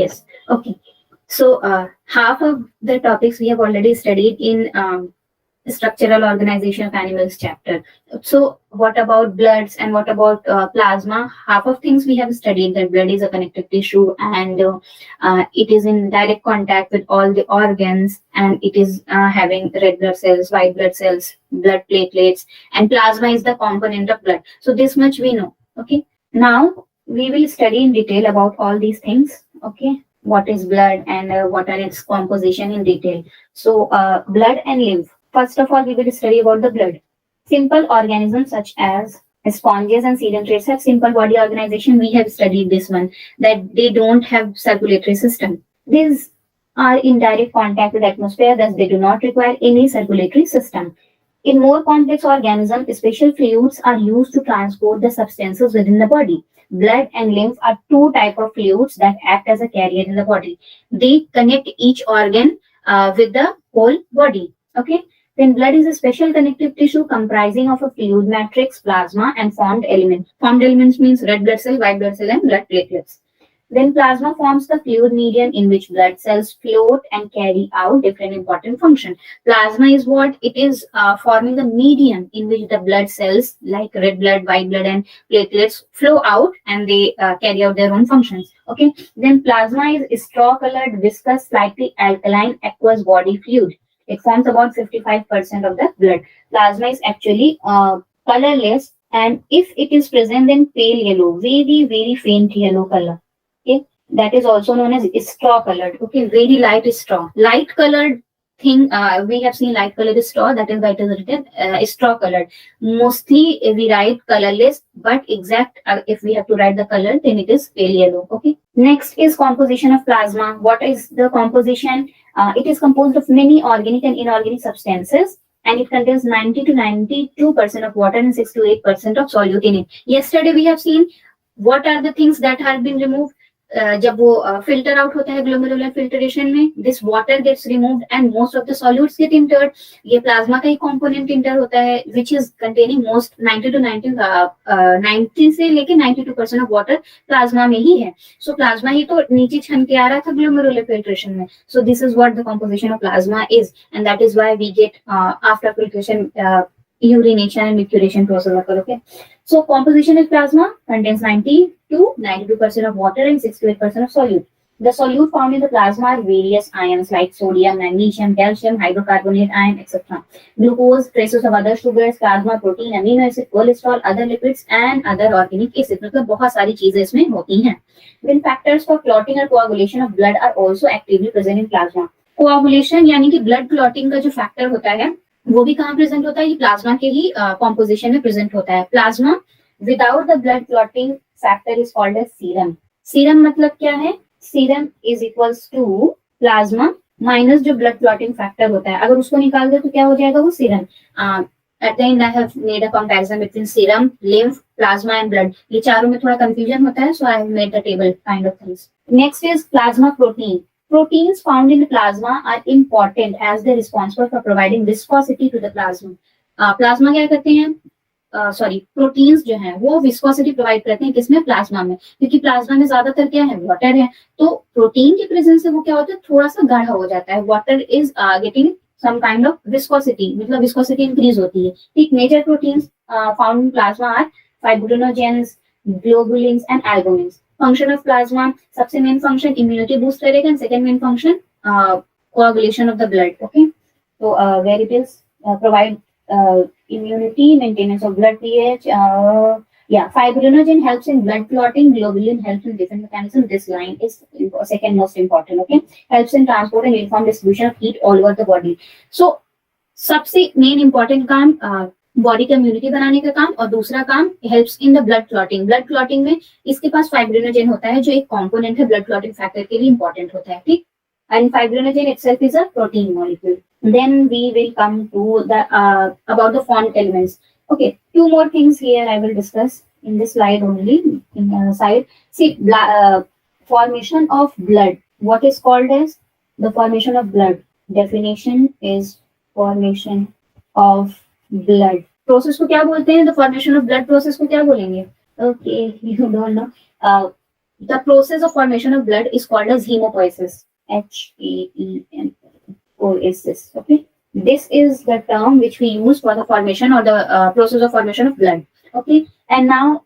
Yes. Okay. So half of the topics we have already studied in structural organization of animals chapter. So what about bloods and what about plasma? Half of things we have studied, that blood is a connective tissue and it is in direct contact with all the organs, and it is having red blood cells, white blood cells, blood platelets, and plasma is the component of blood. So this much we know. Okay. Now we will study in detail about all these things. Okay. What is blood and what are its composition in detail. So blood and lymph. First of all, we will study about the blood. Simple organisms such as sponges and sedentaries have simple body organization. We have studied this one, that they don't have circulatory system. These are in direct contact with atmosphere, thus they do not require any circulatory system. In more complex organisms, special fluids are used to transport the substances within the body. Blood and lymph are two types of fluids that act as a carrier in the body. They connect each organ with the whole body. Okay. Then blood is a special connective tissue comprising of a fluid matrix, plasma, and formed elements. Formed elements means red blood cell, white blood cell, and blood platelets. Then plasma forms the fluid medium in which blood cells float and carry out different important functions. Plasma is what? It is forming the medium in which the blood cells like red blood, white blood, and platelets flow out, and they carry out their own functions. Okay. Then plasma is straw-colored, viscous, slightly alkaline, aqueous body fluid. It forms about 55% of the blood. Plasma is actually colorless, and if it is present, then pale yellow, very, very faint yellow color. Okay, that is also known as straw colored. Okay, very light straw. Light colored thing, we have seen light colored straw, that is why it is written straw colored. Mostly we write colorless, but exact if we have to write the color, then it is pale yellow. Okay. Next is composition of plasma. What is the composition? It is composed of many organic and inorganic substances, and it contains 90 to 92% of water and 6 to 8% of solute in it. Yesterday we have seen what are the things that have been removed. जब वो filter out होता है glomerular filtration में, this water gets removed and most of the solutes get entered. ये plasma का ही component enter होता है, which is containing most 90 to 90 से लेके 92% of water plasma में ही है. So plasma ही तो नीचे छन के आ रहा था glomerular filtration में. So this is what the composition of plasma is, and that is why we get after filtration urination and micturition process occur. Okay. So composition of plasma contains 90 to 92% of water and 6 to 8% of solute. The solute found in the plasma are various ions like sodium, magnesium, calcium, hydrocarbonate ion, etc. Glucose, traces of other sugars, plasma protein, amino acid, cholesterol, other lipids and other organic acids. मतलब बहुत सारी चीजें इसमें होती हैं. When factors for clotting or coagulation of blood are also actively present in plasma. Coagulation यानी कि blood clotting का जो factor होता है वो भी कहाँ प्रेजेंट होता है? ये प्लाज्मा के ही कॉम्पोजिशन में प्रेजेंट होता है. Plasma without the blood clotting factor is called as serum. Serum मतलब क्या है? Serum is equals to plasma minus जो ब्लड क्लॉटिंग फैक्टर होता है. अगर उसको निकाल दे तो क्या हो जाएगा? वो serum. At the end I have made a comparison between serum, lymph, plasma and blood. ये चारों में थोड़ा कंफ्यूजन होता है, so I have made the table kind of things. Next is plasma protein. Proteins found in the plasma are important as they responsible for providing viscosity to the plasma. Plasma क्या करते हैं? Proteins जो हैं वो viscosity provide करते हैं किसमें? Plasma में. क्योंकि प्लाज्मा में ज्यादातर क्या है? वाटर है. तो प्रोटीन के प्रेजेंस से वो क्या होता है? थोड़ा सा गाढ़ा हो जाता है. Water is getting some kind of viscosity, मतलब विस्कोसिटी इंक्रीज होती है. ठीक. Major proteins found in plasma are fibrinogens, globulins and albumins. Function of plasma, सबसे मेन फंक्शन इम्यूनिटी बूस्ट करेगा, एंड सेकंड मेन फंक्शन कोagulation of the blood. Okay, so where it is provide immunity, maintenance of blood pH. Fibrinogen helps in blood clotting, globulin helps in different mechanism. This line is second most important. Okay, helps in transport and uniform distribution of heat all over the body. So सबसे main important काम body का immunity बनाने का काम, और दूसरा काम helps in the blood clotting. Blood clotting में इसके पास फाइब्रिनोजेन होता है जो एक कंपोनेंट है ब्लड क्लॉटिंग फैक्टर के लिए इंपॉर्टेंट होता है. ठीक. And fibrinogen itself is a protein molecule. Then we will come to the about the formed elements. Okay, two more things here I will discuss in this slide only. In the side, see formation of blood. What is called as the formation of blood? Definition is formation of blood. Process को क्या बोलते हैं? The formation of blood process को क्या बोलेंगे? Okay, you don't know. The process of formation of blood is called as hemopoiesis. Hemopoiesis. Okay. This is the term which we use for the formation or the process of formation of blood. Okay. And now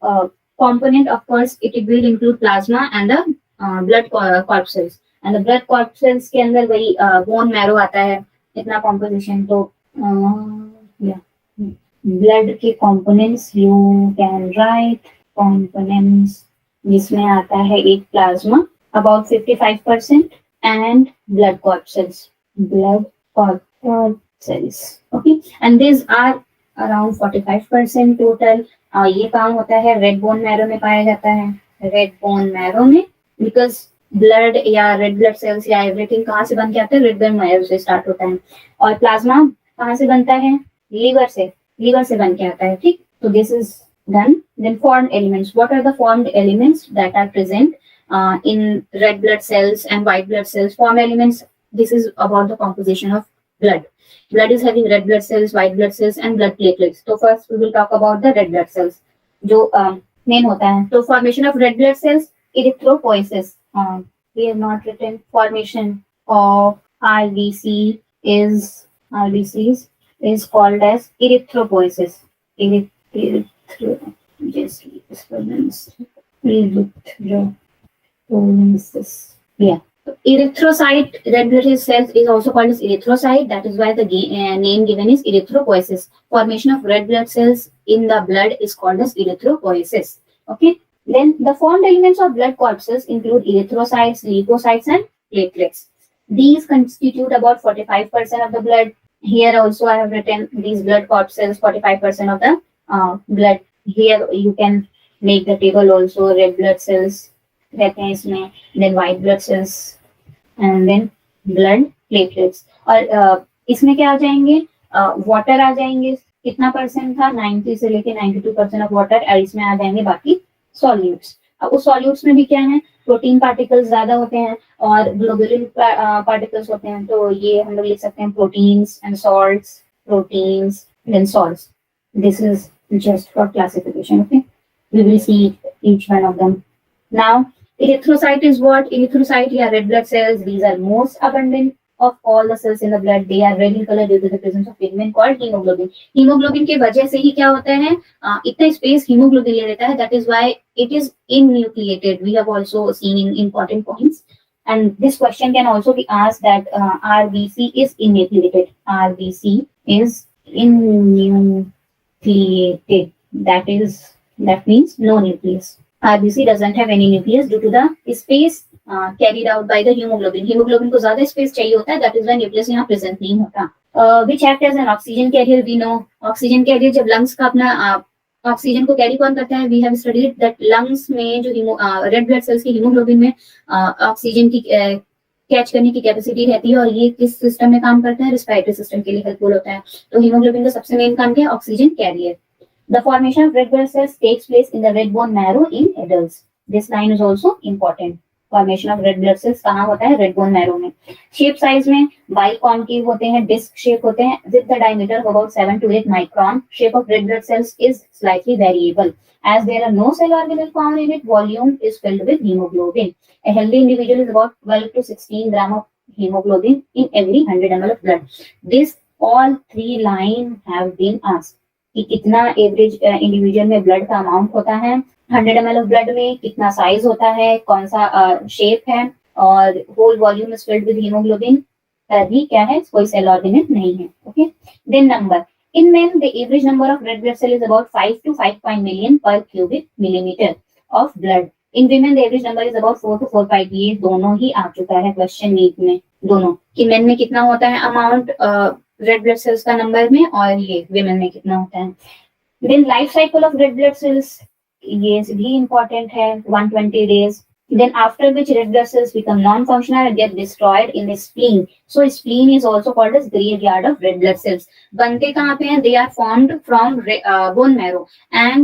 component, of course, it will include plasma and the blood corpuscles. And the blood corpuscles के अंदर वही bone marrow आता है, इतना composition. तो yeah, blood के components you can write components जिसमें आता है एक plasma about 55% and blood corpuscles. Okay, and these are around 45% total. ये काम होता है रेड बोन मैरो में पाया जाता है, रेड बोन मैरो में, बिकॉज ब्लड या रेड ब्लड सेल्स या एवरीथिंग कहाँ से बन के आता है, रेड बोन मैरो से स्टार्ट होता है. और प्लाज्मा कहाँ से बनता है, लीवर से बन के आता है. ठीक, तो this is done. Then formed elements. What are the formed elements that are present in red blood cells and white blood cells? Formed elements, this is about the composition of blood. Blood is having red blood cells, white blood cells and blood platelets. So first we will talk about the red blood cells, जो main होता है. So formation of red blood cells, erythropoiesis. We have not written. Formation of RBCs is called as erythropoiesis. Yeah. Erythrocyte, red blood cells is also called as erythrocyte. That is why the name given is erythropoiesis. Formation of red blood cells in the blood is called as erythropoiesis. Okay. Then the formed elements of blood corpuscles include erythrocytes, leukocytes, and platelets. These constitute about 45% of the blood. Here also I have written these blood corpuscles, 45% of the blood. Here you can make the table also. Red blood cells रहते हैं इसमें, then white blood cells and then blood platelets. और इसमें क्या आ जाएंगे, water आ जाएंगे. कितना percent था, 90 से लेके 92% ऑफ वाटर. और इसमें आ जाएंगे बाकी सॉल्यूट्स. अब उस सॉल्यूट्स में भी क्या है, प्रोटीन पार्टिकल्स ज्यादा होते हैं और ग्लोबुलिन पार्टिकल्स होते हैं. तो ये हम लोग लिख सकते हैं proteins and salts, proteins then salts. This is just for classification. Okay, we will see each one of them. Now erythrocyte is what? Erythrocyte, yeah, red blood cells. These are most abundant of all the cells in the blood. They are red in color due to the presence of pigment called hemoglobin. Hemoglobin के वजह से ही क्या होता है, इतना space hemoglobin ले लेता है. That is why it is innucleated. We have also seen in important points. And this question can also be asked that RBC is innucleated. RBC is innucleated. That means no nucleus. RBC doesn't have any nucleus due to the space carried out by the hemoglobin. Hemoglobin को ज्यादा space चाहिए होता है. That is why nucleus यहाँ present नहीं होता. Which act as an oxygen carrier? We know oxygen carrier जब lungs का अपना ऑक्सीजन को कैरी कौन करता है. We have studied that lungs में जो रेड ब्लड सेल्स की हीमोग्लोबिन में ऑक्सीजन की कैच करने की कैपेसिटी रहती है. और ये किस सिस्टम में काम करता है, रेस्पिरेटरी सिस्टम के लिए हेल्पफुल होता है. तो हीमोग्लोबिन का सबसे मेन काम क्या है, oxygen carrier. The formation of red blood cells takes place in the red bone marrow in adults. This line is also important. Formation of red blood cells कहाँ होता है, रेड बोन मैरो में. Shape size में biconcave होते हैं, disc shape होते हैं with the diameter of about 7 to 8 micron. Shape of red blood cells is slightly variable. As there are no cell organelles found in it, volume is filled with hemoglobin. A healthy individual is about 12 to 16 gram of hemoglobin in every 100 ml of blood. This all three line have been asked. कि कितना average individual में blood का amount होता है, 100 ml of blood में कितना size होता है, कौन सा शेप है, और whole volume is filled with haemoglobin. तभी क्या है, कोई सेल ऑर्गेनेल नहीं है. Okay. Then number. In men, the average number of red blood cell is about 5 to 5 million per cubic millimeter of blood. In women, the average number is about 4 to 4.5. ये दोनों ही आ चुका है question NEET में, दोनों कि main में कितना होता है अमाउंट रेड ब्लड सेल्स का नंबर में, और ये विमेन में कितना होता है. Then life cycle of red blood cells, ये भी इंपॉर्टेंट है, 120 days. Then after which red blood cells become non-functional and get destroyed in the spleen. So spleen is also called as graveyard of red blood cells. बनते कहाँ पे हैं? They are formed from bone marrow. And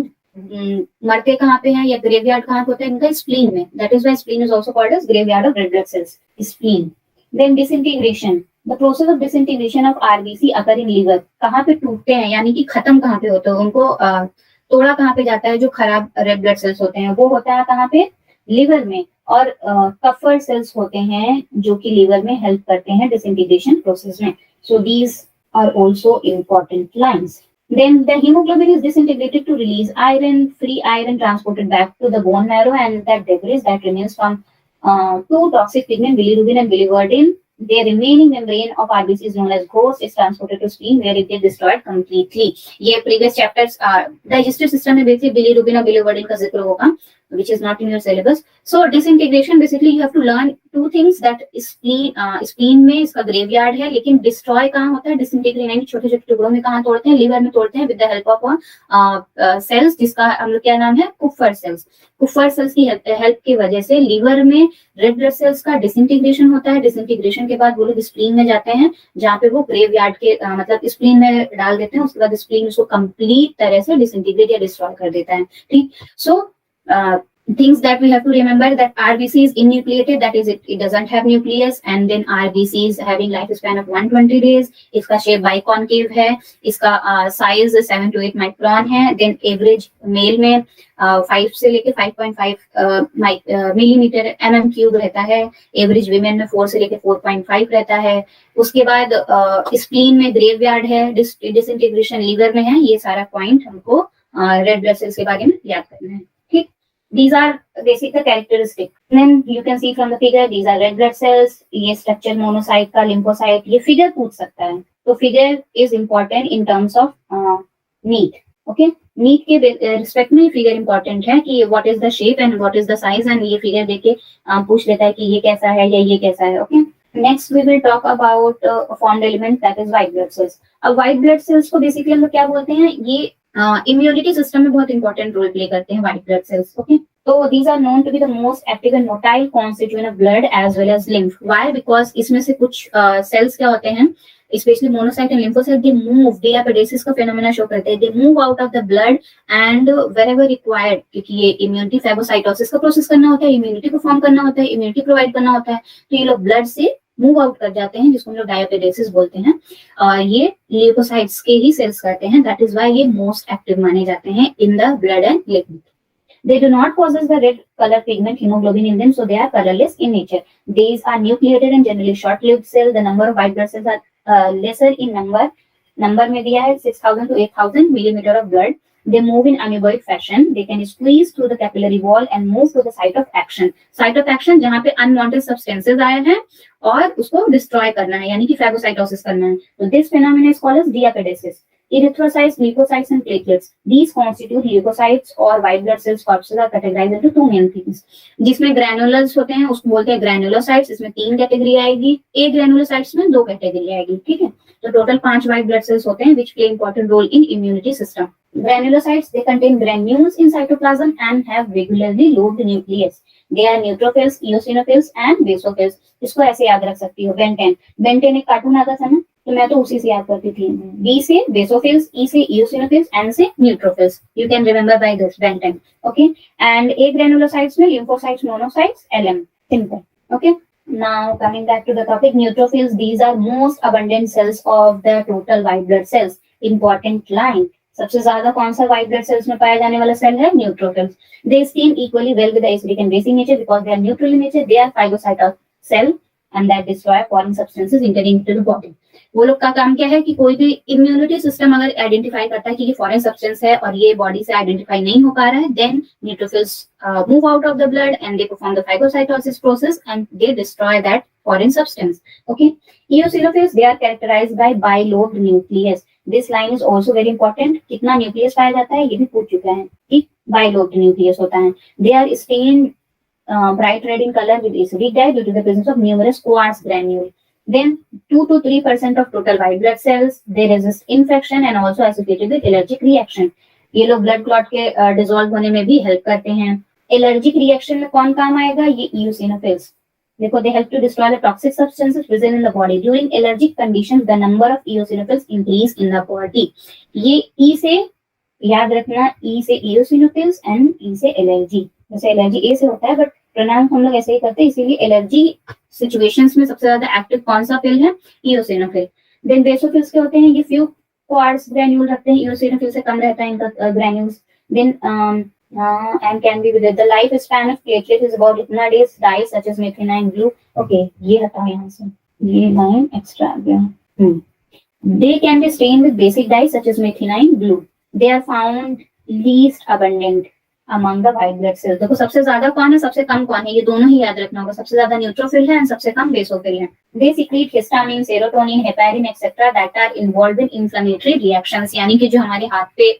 मरते कहाँ पे हैं या graveyard कहाँ पे होता है इनका, spleen में. That is why spleen is also called as graveyard of red blood cells. Spleen. Then disintegration. The process of disintegration of RBC occur in liver. कहाँ पे टूटते हैं, यानी कि खत्म कहाँ पे होते हैं, उनको तोड़ा कहाँ पे जाता है, जो खराब रेड ब्लड सेल्स होते हैं वो होता है कहाँ पे, लिवर में, और कफर सेल्स होते हैं जो कि लिवर में हेल्प करते हैं डिसइंटीग्रेशन प्रोसेस में. So these are also important lines. Then the hemoglobin is disintegrated to release iron, free iron transported back to the bone marrow, and that debris that remains from two toxic pigment, bilirubin and biliverdin, the remaining membrane of RBC is known as ghost, is transported to spleen where it gets destroyed completely. ये previous chapters digestive system में basically bilirubin और biliverdin का जिक्र होगा, which is not in your syllabus. So disintegration basically you have to learn two things, that spleen में इसका graveyard है, लेकिन destroy कहाँ होता है, disintegrate यानी छोटे छोटे टुकड़ों में कहाँ तोड़ते हैं, liver में तोड़ते हैं with the help of cells जिसका हम लोग क्या नाम है, कुफर सेल्स. कुफर सेल्स की हेल्प की वजह से लीवर में रेड ब्लड सेल्स का डिसइंटीग्रेशन होता है. डिसइंटीग्रेशन के बाद वो लोग स्प्लीन में जाते हैं, जहाँ पे वो ग्रेवयार्ड के मतलब स्प्लीन में डाल देते हैं. उसके बाद स्प्लीन उसको कंप्लीट तरह से डिसइंटीग्रेट या डिस्ट्रॉय कर देता है. ठीक. सो things that we have to remember, that RBC is enucleated, that is it doesn't have nucleus, and then RBC is having lifespan of 120 days. इसका शेप biconcave है, इसका साइज 7 to 8 माइक्रोन है. Then average mail में 5 से लेके 5.5 millimetre mm cube रहता है. Average women में 4 से लेके 4.5 रहता है. उसके बाद स्प्लीन में ग्रेवयार्ड है, डिसइंटीग्रेशन लीवर में है. ये सारा पॉइंट हमको रेड ब्लड सेल्स के बारे में याद करना है. ठीक. These are basic the characteristics. Then you can see from the figure, these are red blood cells. ये structure monocyte का, lymphocyte. ये figure पूछ सकता है, तो figure is important in terms of meat. Okay, meat के respect में figure important है कि what is the shape and what is the size, and ये figure देके पूछ लेता है कि ये कैसा है या ये कैसा है. Okay. Next we will talk about formed element, that is white blood cells. अब white blood cells को basically हम लोग क्या बोलते हैं, ये इम्यूनिटी सिस्टम में बहुत इंपॉर्टेंट रोल प्ले करते हैं व्हाइट ब्लड सेल्स. ओके. तो these are known to be the most active and motile constituent of blood as well as lymph. Why? Because इसमें से कुछ सेल्स क्या होते हैं, specially monocyte and lymphocyte, they move, diapedesis का phenomena show करते हैं. They move out of the blood and wherever required, क्योंकि ये इम्यूनिटी फैगोसाइटोसिस का प्रोसेस करना होता है, इम्यूनिटी को फॉर्म करना होता है, इम्यूनिटी प्रोवाइड करना होता है. तो ये लोग ब्लड से मूव आउट कर जाते हैं, जिसको हम लोग डायपेडेसिस बोलते हैं. ये ल्यूकोसाइट्स के ही सेल्स करते हैं. दैट इज व्हाई ये मोस्ट एक्टिव माने जाते हैं in the blood and lymph. They do not possess the red color pigment hemoglobin in them, so they are colorless in nature. These are nucleated and generally short-lived cells. The number of white blood cells are lesser in number. Number में दिया है 6,000 to 8,000 millimeter of blood. They move in amoeboid fashion. They can squeeze through the capillary wall and move to the site of action. Site of action जहाँ पे unwanted substances आए हैं और उसको destroy करना है, यानी कि phagocytosis करना है. So this phenomena is called as diapedesis. Erythrocytes, leukocytes, and platelets. These constitute leukocytes or white blood cells. Corpuscles are categorized into two main things. जिसमें granules होते हैं उसको बोलते हैं granulocytes. इसमें 3 कैटेगरी आएगी. A granulocytes में 2 कैटेगरी आएगी. ठीक है. तो टोटल 5 white blood cells होते हैं which play important role in immunity system. Granulocytes, they contain granules in cytoplasm and have regularly lobed nucleus. They are neutrophils, eosinophils, and basophils. इसको ऐसे याद रख सकती हो. बेंटेन, बेंटेन एक कार्टून आता था ना, तो मैं तो उसी से याद करती थी. B से basophils, E से eosinophils, N से neutrophils. You can remember by this, Benton. Okay. And A granulocytes में lymphocytes, monocytes, LM. Simple. Okay. Now coming back to the topic, neutrophils. These are most abundant cells of the total white blood cells. Important line. सबसे ज्यादा कौन सा white blood cells में पाया जाने वाला cell है? Neutrophils. They stain equally well with the acidic and basic nature because they are neutral in nature. They are phagocytic cell and that destroy foreign substances entering into the body. वो लोग का काम क्या है कि कोई भी इम्यूनिटी सिस्टम अगर आइडेंटिफाई करता है कि ये फॉरेन सब्सटेंस है और ये बॉडी से आइडेंटिफाई नहीं हो पा रहा है, then neutrophils move out of the blood and they perform the phagocytosis process and they destroy that foreign substance. Okay. Eosinophils, they are characterized by bilobed nucleus. This line is also very important. कितना nucleus पाया जाता है ये भी पूछ चुका है कि बाइलोब्ड न्यूक्लियस होता है. They are stained bright red in color with acidic dye due to the presence of numerous quartz granule. Then 2 to 3% of total white blood cells. They resist infection and also associated with allergic reaction. ये लोग blood clot के dissolve होने में भी help करते हैं. Allergic reaction में कौन काम आएगा? ये eosinophils. देखो, they help to destroy the toxic substances present in the body. During allergic conditions, the number of eosinophils increase in the body. ये E से याद रखना, E से eosinophils and E से allergy. जैसे एलर्जी ए से होता है बट प्रोनाउंस हम लोग ऐसे ही करते हैं, इसीलिए एलर्जी सिचुएशंस में सबसे ज्यादा एक्टिव कौन सा पिल है? इओसिनोफिल. देन बेसोफिल्स के होते हैं, ये फ्यू क्वार्ट्स ग्रैन्यूल रखते हैं, इओसिनोफिल से कम रहता है इनका granules. Then and can be with the lifespan of platelet is about इतना days. Dyes such as methionine blue. Okay, ये हटाओ यहाँ से, ये line extra आ गया. They can be stained with basic dyes such as methionine blue. They are found least abundant among the white blood cells. देखो सबसे ज्यादा कौन है, सबसे कम कौन है, ये दोनों ही याद रखना होगा. सबसे ज्यादा न्यूट्रोफिल है और सबसे कम बेसोफिल है. They secrete histamine, serotonin, heparin, etc. that are involved in inflammatory reactions. यानी कि जो हमारे हाथ पे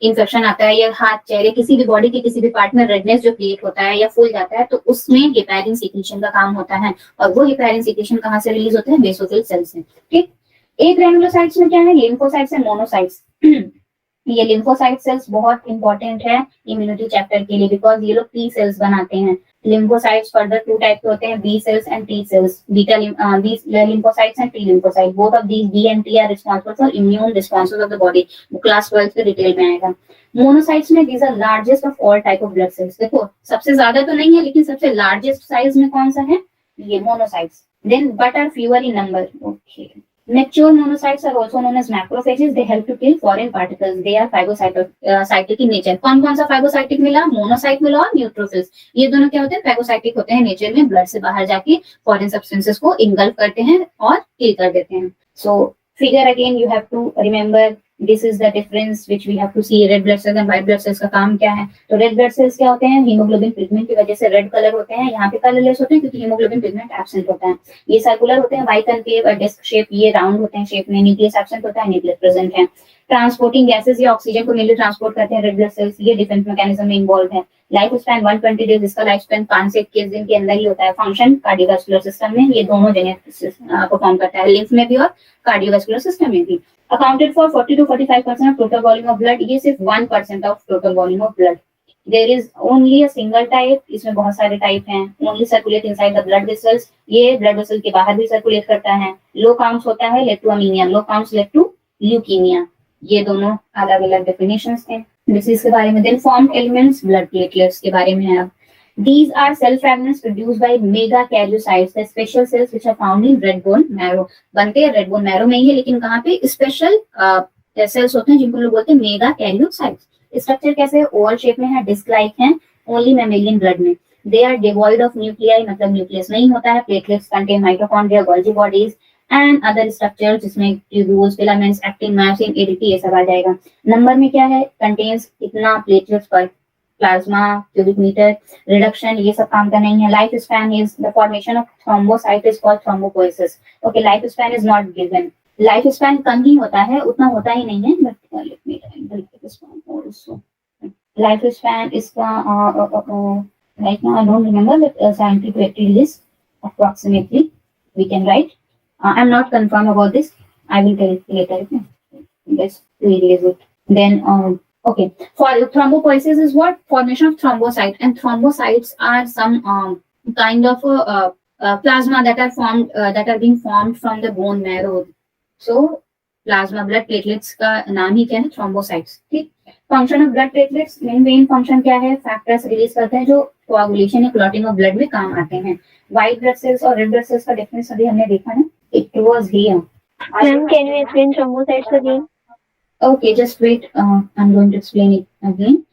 इन्फेक्शन आता है या हाथ, चेहरे, किसी भी बॉडी के किसी भी पार्ट में रेडनेस जो क्रिएट होता है या फूल जाता है, तो उसमें हेपेरिन सीक्रेशन का काम होता है. और वो हेपेरिन सीक्रेशन कहाँ से रिलीज होते हैं? बेसोफिल सेल से. ठीक. एक ग्रैनुलोसाइट्स में क्या है? Lymphocytes and monocytes. ये लिम्फोसाइट सेल्स बहुत इंपॉर्टेंट है इम्यूनिटी चैप्टर के लिए, बिकॉज ये लोग टी सेल्स बनाते हैं. लिम्फोसाइट्स फर्दर टू टाइप के होते हैं, B cells and T cells. Beta lymphocytes and T lymphocyte, both of these B and T are responsible for immune responses of the body. Class 12 के detail में आएगा. Monocytes में these are largest of all type of blood cells. देखो सबसे ज्यादा तो नहीं है, लेकिन सबसे लार्जेस्ट साइज में कौन सा है? ये monocytes. Then but are fewer in number. Okay. Mature monocytes are also known as macrophages. They help to kill foreign particles. They are phagocytic in nature. कौन कौन सा phagocytic मिला? मोनोसाइट मिला और न्यूट्रोफिल्स. ये दोनों क्या होते हैं? phagocytic होते हैं नेचर में. ब्लड से बाहर जाके फॉरेन सब्सटेंसेस को इंगल्फ करते हैं और किल कर देते हैं. So figure again you have to remember, this is the difference which we have to see. Red blood cells and white blood cells का काम क्या है? तो रेड ब्लड सेल्स क्या होते हैं? हीमोग्लोबिन पिगमेंट की वजह से रेड कलर होते हैं. यहाँ पे कलरलेस होते हैं क्योंकि हीमोग्लोबिन पिगमेंट एब्सेंट होता है. ये सर्कुलर होते हैं, बाइकनकेव और डिस्क शेप. ये राउंड होते हैं शेप में. न्यूक्लियस एब्सेंट होता है, न्यूक्लियस प्रेजेंट है. ट्रांसपोर्टिंग गैसेस या ऑक्सीजन को मेनली ट्रांसपोर्ट करते हैं रेड ब्लड सेल्स. ये डिफेंस मैकेनिज्म में इन्वॉल्व है. Life span 120 days. इसका लाइफ स्पैन 5 से 21 दिन के अंदर ही होता है. फंक्शन कार्डियोवास्कुलर सिस्टम में ये दोनों जगह परफॉर्म करता है, लिम्फ में भी और कार्डियोवास्कुलर सिस्टम में भी. Accounted for 40 to 45% of total volume of blood. ये सिर्फ 1% of total volume of blood. There is only a single type. इसमें बहुत सारे टाइप हैं. Only circulate inside the blood vessels. ये blood vessel के बाहर भी सर्कुलेट करता है. Low counts होता है lead to anemia. Low counts lead to leukemia. ये दोनों अलग अलग डेफिनेशंस हैं. डिसीज के बारे में. Then formed elements, blood platelets के बारे में है अब. These are cell fragments produced by megakaryocytes, the special cells which are found in red bone marrow. बनते हैं red bone marrow में ही है, लेकिन कहाँ पे? स्पेशल सेल्स होते हैं जिनको लोग बोलते हैं मेगाकैरियोसाइट्स. स्ट्रक्चर कैसे है? ओवल शेप में है, डिस्क लाइक है. ओनली मैमेलियन ब्लड में. They are devoid of nuclei, मतलब न्यूक्लियस नहीं होता है. Platelets contain mitochondria, Golgi bodies and other structures जिसमें tubules, filaments, actin, myosin, ADP ये सब आ जाएगा. नंबर में क्या है? कंटेन्स इतना प्लेटलेट्स पर प्लाज्मा, क्यूबिक मीटर, रिडक्शन, ये सब काम का नहीं है. Life span is the formation of thrombocyte is called thrombopoiesis. Okay, life span is not given. Life span कम ही होता है, उतना होता ही नहीं है. But let me also life span इसका right now I don't remember, but 70 to 80 days approximately we can write. I'm not confirm about this. I will tell it later. Let's release it. Then okay, for thrombopoiesis is what? Formation of thrombocyte, and thrombocytes are some kind of plasma that are formed that are being formed from the bone marrow. So plasma, blood platelets का नाम ही क्या है? Thrombocytes. ठीक. Function of blood platelets, main function क्या है? Factors release करते हैं जो कोआगुलेशन या क्लॉटिंग ऑफ ब्लड में काम आते हैं. व्हाइट ब्लड सेल्स और रेड ब्लड सेल्स का डिफरेंस अभी हमने देखा है. It was here. Ma'am, can you explain thrombocytes again? Okay, just wait. I'm going to explain it again.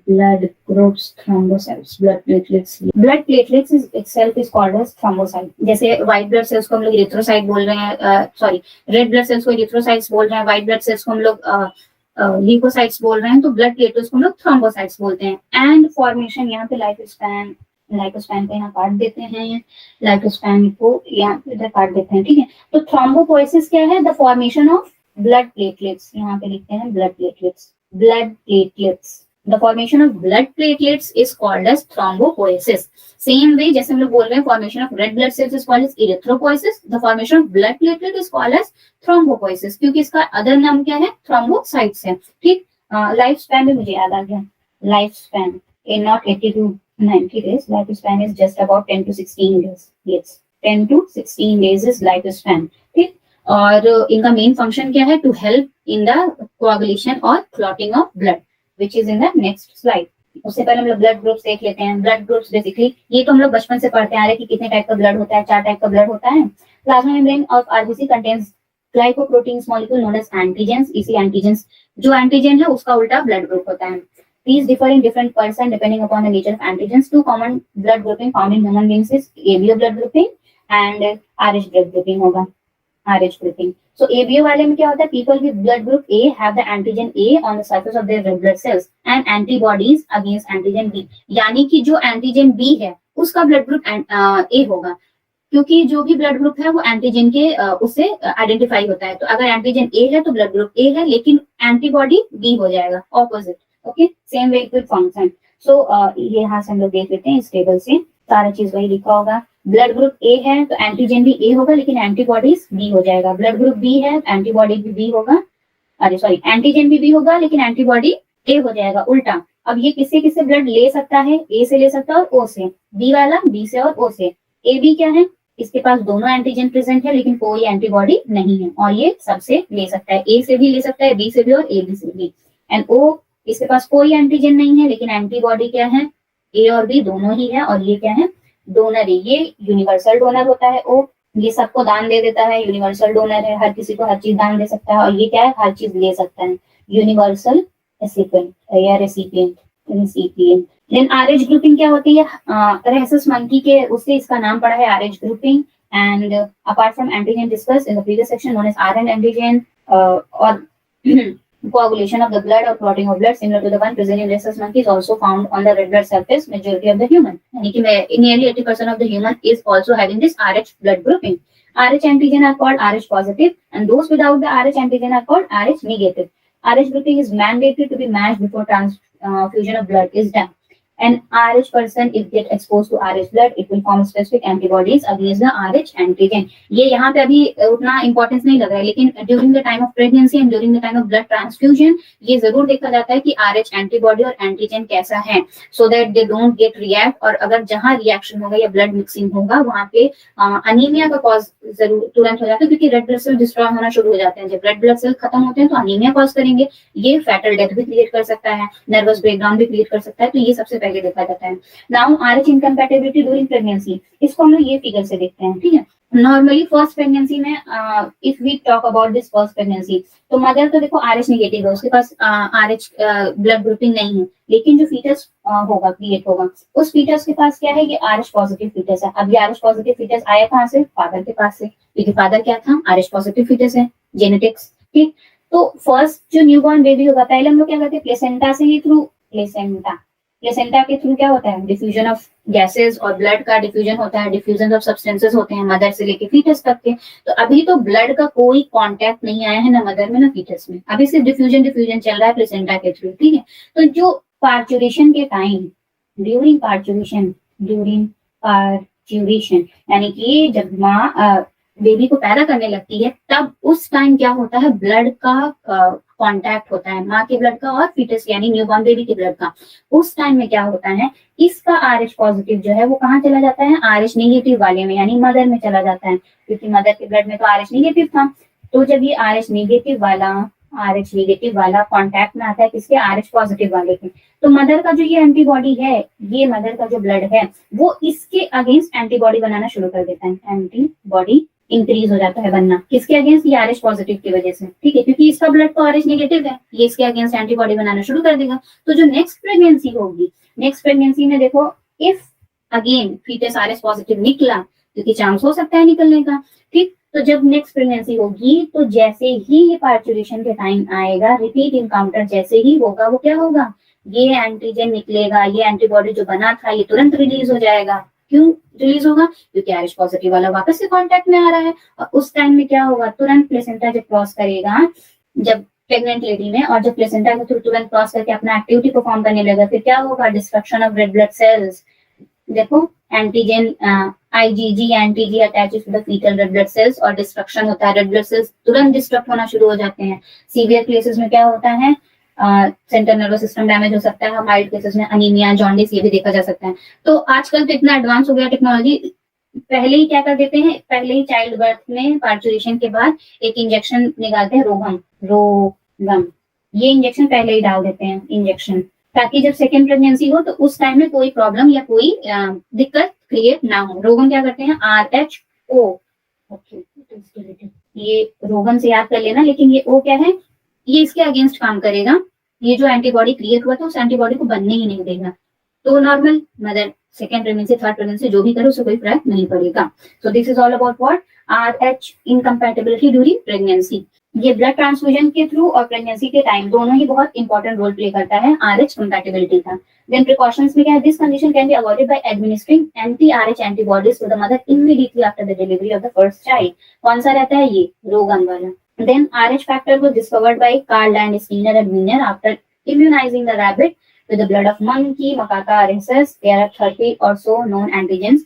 Blood groups, thrombocytes, blood platelets. Blood platelets is itself is called as thrombocyte. जैसे white blood cells को हम लोग erythrocyte बोल रहे हैं, sorry, red blood cells को erythrocytes बोल रहे हैं, white blood cells को हम लोग leukocytes बोल रहे हैं, तो blood platelets को हम लोग thrombocytes बोलते हैं. And formation यहाँ पे लाइफ स्पैन को यहाँ काट देते हैं, लाइफ स्पैन को यहाँ पे इधर काट देते हैं. ठीक है. तो थ्रोम्बोपोएसिस क्या है? The formation of blood platelets. यहाँ पे लिखते हैं blood platelets. Blood platelets. The formation of blood platelets is called as thrombopoiesis. Same way जैसे हम लोग बोल रहे हैं formation of red blood cells is called as erythropoiesis. The formation of blood platelet is called as thrombopoiesis. क्योंकि इसका other नाम क्या है? thrombocytes है. ठीक. लाइफ स्पैन भी मुझे याद आ गया. Life span not 80 to 90 days. Life span is just about 10 to 16 days. Yes, 10 to 16 days is life span. ठीक. और इनका मेन फंक्शन क्या है? To help in the coagulation और clotting of blood, which is in the next slide. उससे पहले हम लोग ब्लड ग्रुप्स देख लेते हैं. ब्लड ग्रुप्स बेसिकली ये तो हम लोग बचपन से पढ़ते आ रहे हैं कि कितने टाइप का ब्लड होता है. 4 टाइप का ब्लड होता है. Plasma membrane of RBC contains glycoproteins molecule known as antigens. इसी एंटीजेंस, जो एंटीजन है उसका उल्टा ब्लड ग्रुप होता है. These differ in different person depending upon the nature of antigens. Two common blood grouping found in human beings is ABO blood grouping and RH blood grouping होगा, RH grouping. So ABO वाले में क्या होता है, people with blood group A have the antigen A on the surface of their red blood cells and antibodies against antigen B. यानी कि जो antigen B है उसका ब्लड ग्रुप A होगा, क्योंकि जो भी ब्लड ग्रुप है वो एंटीजन के उससे आइडेंटिफाई होता है। तो अगर एंटीजन ए है तो ब्लड ग्रुप ए है, लेकिन एंटीबॉडी बी हो जाएगा, opposite. Okay, same way with function. So ये यहाँ से हम लोग देख लेते हैं इस टेबल से, सारा चीज वही लिखा होगा। ब्लड ग्रुप ए है तो एंटीजन भी ए होगा, लेकिन एंटीबॉडीज बी हो जाएगा। ब्लड ग्रुप बी है, एंटीबॉडी भी बी होगा, अरे सॉरी, एंटीजन भी बी होगा लेकिन एंटीबॉडी ए हो जाएगा, उल्टा। अब ये किससे किससे ब्लड ले सकता है, ए से ले सकता है और ओ से, बी वाला बी से और ओ से। ए बी क्या है, इसके पास दोनों एंटीजन प्रेजेंट है लेकिन कोई एंटीबॉडी नहीं है, और ये सबसे ले सकता है, ए से भी ले सकता है, बी से भी और ए बी से भी। एंड ओ, इसके पास कोई एंटीजन नहीं है लेकिन एंटीबॉडी क्या है, ए और बी दोनों ही है, और ये क्या है, डोनर है, ये यूनिवर्सल डोनर होता है। ओ, ये सबको दान दे देता है, यूनिवर्सल डोनर है, हर किसी को हर चीज दान दे सकता है, और ये क्या है, हर चीज ले सकता है, यूनिवर्सल रेसिपिएंट या रेसिपिएंट। देन आरएच ग्रुपिंग क्या होती है, रेहेसस मंकी के उससे इसका नाम पड़ा है Rh grouping. And apart from antigen discuss in the previous section known as Rh antigen और coagulation of the blood or clotting of blood similar to the one present in rhesus monkey is also found on the red blood surface majority of the human, यानी कि nearly 80% of the human is also having this RH blood grouping. RH antigen are called RH positive and those without the RH antigen are called RH negative. RH grouping is mandated to be matched before transfusion of blood is done. An RH person, if get exposed to RH blood, it will form specific antibodies against the RH antigen. ये यहाँ पे अभी उतना importance नहीं लग रहा है, लेकिन during the time of pregnancy and during the time of blood transfusion ये जरूर देखा जाता है कि RH एंटीबॉडी और एंटीजन कैसा है, so that they don't get react. और अगर जहाँ रिएक्शन होगा या ब्लड मिक्सिंग होगा वहाँ पे अनीमिया का कॉज जरूर तुरंत हो जाता है, क्योंकि रेड ब्लड सेल डिस्ट्रॉय होना शुरू हो जाते हैं। जब रेड ब्लड सेल खत्म होते हैं तो अनीमिया कॉज करेंगे, ये फैटल डेथ भी क्रिएट कर सकता है, नर्वस ब्रेकडाउन भी क्रिएट कर सकता है, तो ये सबसे पहले देखा जाता है। Now RH incompatibility during pregnancy, इसको हम लोग ये फिगर से देखते हैं, ठीक है। नॉर्मली फर्स्ट प्रेगनेंसी में if we talk about this first pregnancy, तो मदर तो देखो आरएच नेगेटिव है, उसके पास आरएच ब्लड ग्रुपिंग नहीं है, लेकिन जो फीटस होगा क्रिएट होगा उस फीटस के पास क्या है, ये आरएच पॉजिटिव फीटस है। अब ये आरएच पॉजिटिव फीटस आया कहाँ से, फादर के पास से, क्योंकि फादर क्या था, आरएच पॉजिटिव फीटस है, जेनेटिक्स, ठीक। तो फर्स्ट जो न्यूबॉर्न बेबी होगा, पहले हम लोग क्या करते हैं, प्लेसेंटा से ही थ्रू, प्लेसेंटा के थ्रू क्या होता है, डिफ्यूजन ऑफ गैसेस और ब्लड का डिफ्यूजन होता है, डिफ्यूजन ऑफ सब्सटेंसेस होते हैं मदर से लेके फीटस तक के। तो अभी तो ब्लड का कोई कांटेक्ट नहीं आया है ना मदर में ना फीटस में, अभी सिर्फ डिफ्यूजन चल रहा है प्लेसेंटा के थ्रू, ठीक है। तो जो पार्चुरेशन के टाइम, ड्यूरिंग पार्चुरेशन यानी कि जब माँ बेबी को पैदा करने लगती है, तब उस टाइम क्या होता है, ब्लड का कांटेक्ट होता है, माँ के ब्लड का और फीटस यानी न्यूबॉर्न बेबी के ब्लड का। उस टाइम में क्या होता है, इसका आरएच पॉजिटिव जो है वो कहाँ चला जाता है, आरएच नेगेटिव वाले में यानी मदर में चला जाता है, क्योंकि मदर के ब्लड में तो आरएच नेगेटिव था। तो जब ये आरएच नेगेटिव वाला कांटेक्ट में आता है किसके, आरएच पॉजिटिव वाले के, तो मदर का जो ये एंटीबॉडी है, ये मदर का जो ब्लड है वो इसके अगेंस्ट एंटीबॉडी बनाना शुरू कर देता है, एंटीबॉडी इंक्रीज हो जाता है बनना, किसके अगेंस्ट, ये आरएच पॉजिटिव की वजह से, ठीक है, क्योंकि इसका ब्लड तो आरएच नेगेटिव है, ये इसके अगेंस्ट एंटीबॉडी बनाना शुरू कर देगा। तो जो नेक्स्ट प्रेगनेंसी होगी, नेक्स्ट प्रेगनेंसी में देखो, if again fetus Rh positive निकला, क्योंकि चांस हो सकता है निकलने का, ठीक। तो जब नेक्स्ट प्रेगनेंसी होगी, तो जैसे ही ये पार्चुरेशन के टाइम आएगा, रिपीट इनकाउंटर जैसे ही होगा, वो क्या होगा, ये एंटीजन निकलेगा, ये एंटीबॉडी जो बना था ये तुरंत रिलीज हो जाएगा। क्यों रिलीज होगा, क्योंकि आरएच पॉजिटिव वाला वापस से कांटेक्ट में आ रहा है, और उस टाइम में क्या होगा, तुरंत प्लेसेंटा जब क्रॉस करेगा, जब प्रेग्नेंट लेडी में, और जब प्लेसेंटा के थ्रू तुरंत क्रॉस करके अपना एक्टिविटी परफॉर्म करने लगा, फिर क्या होगा, destruction of red blood cells. देखो एंटीजन IgG एंटीजी attaches to the foetal red blood cells और डिस्ट्रक्शन होता है, रेड ब्लड सेल्स तुरंत डिस्ट्रक्ट होना शुरू हो जाते हैं। सीवियर केसेस में क्या होता है, सेंट्रल नर्वस सिस्टम डैमेज हो सकता है, माइल्ड केसेस में अनीमिया, जॉन्डिस ये भी देखा जा सकता है। तो आजकल तो इतना एडवांस हो गया टेक्नोलॉजी, पहले ही क्या कर देते हैं, पहले ही चाइल्ड बर्थ में पार्चुरेशन के बाद एक इंजेक्शन निकालते हैं, रोगम, ये इंजेक्शन पहले ही डाल देते हैं इंजेक्शन, ताकि जब सेकेंड प्रेगनेंसी हो तो उस टाइम में कोई प्रॉब्लम या कोई दिक्कत क्रिएट ना हो। रोगन क्या करते हैं, RHO, ये रोगन से याद कर लेना, लेकिन ये O क्या है, ये इसके अगेंस्ट काम करेगा, ये जो एंटीबॉडी क्रिएट हुआ था उस एंटीबॉडी को बनने ही नहीं देगा। तो normal mother second pregnancy third pregnancy जो भी करे उससे कोई फर्क नहीं पड़ेगा। So this is all about what RH incompatibility during pregnancy. ये ब्लड ट्रांसफ्यूजन के थ्रू और प्रेगनेंसी के टाइम दोनों ही बहुत इंपॉर्टेंट रोल प्ले करता है RH कंपैटिबिलिटी का। देन प्रिकॉशंस में क्या है, this condition can be avoided by administering एंटी-RH antibodies to the mother immediately after the delivery of the first child. कौन सा रहता है, ये रोगन वाला। Then RH factor was discovered by Carl and Skinner and Wiener after immunizing the rabbit with the blood of monkey, macaca, rhesus. There are 30 or so known antigens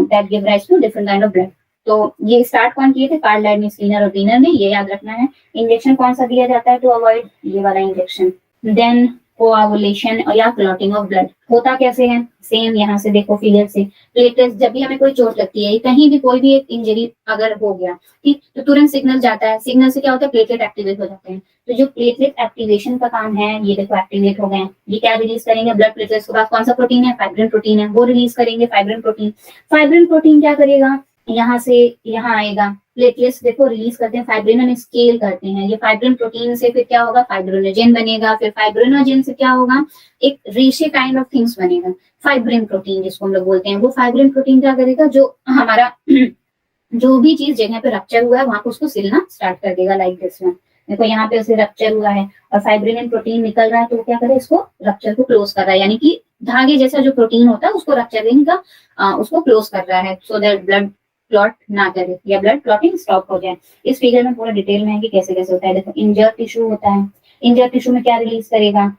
that give rise to different kind of blood. तो ये start कौन किए थे, Karl land, Skinner और Wiener ने, ये याद रखना है। इंजेक्शन कौन सा दिया जाता है टू अवॉइड, ये वाला इंजेक्शन। देन कोआगुलेशन या क्लॉटिंग ऑफ ब्लड होता कैसे है, सेम यहाँ से देखो फिगर से। प्लेटलेट्स, जब भी हमें कोई चोट लगती है, कहीं भी कोई भी एक इंजरी अगर हो गया, ठीक, तो तुरंत सिग्नल जाता है। सिग्नल से क्या होता है, प्लेटलेट एक्टिवेट हो जाते हैं। तो जो प्लेटलेट एक्टिवेशन का काम है, ये देखो एक्टिवेट हो गए। ये क्या रिलीज करेंगे, ब्लड प्लेटलेट्स के बाद कौन सा प्रोटीन है, फाइब्रिन प्रोटीन है, वो रिलीज करेंगे फाइब्रिन प्रोटीन। फाइब्रिन प्रोटीन क्या करेगा, यहाँ से यहाँ आएगा, प्लेटलेट्स देखो रिलीज करते हैं, फाइब्रिनोजन स्केल करते हैं। ये फाइब्रिन प्रोटीन से फिर क्या होगा, फाइब्रिनोजन बनेगा। फिर फाइब्रिनोजन से क्या होगा, एक रेशे काइंड ऑफ थिंग्स बनेगा, फाइब्रिन प्रोटीन जिसको हम लोग बोलते हैं। वो फाइब्रिन प्रोटीन क्या करेगा, जो हमारा जो भी चीज जगह पे रप्चर हुआ है वहां पे उसको सिलना स्टार्ट कर देगा। लाइक दिस वन, देखो यहाँ पे उसे रप्चर हुआ है और फाइब्रिन प्रोटीन निकल रहा है, तो वो क्या करे, इसको रप्चर को क्लोज कर रहा है, यानी कि धागे जैसा जो प्रोटीन होता है उसको रप्चरिंग का उसको क्लोज कर रहा है, सो दैट ब्लड क्लॉट ना करे या ब्लड क्लॉटिंग स्टॉप हो जाए। इस फिगर में पूरा डिटेल में है कि कैसे कैसे होता है। देखो इंजर्ड टिश्यू होता है, इंजर्ड टिश्यू में क्या रिलीज करेगा,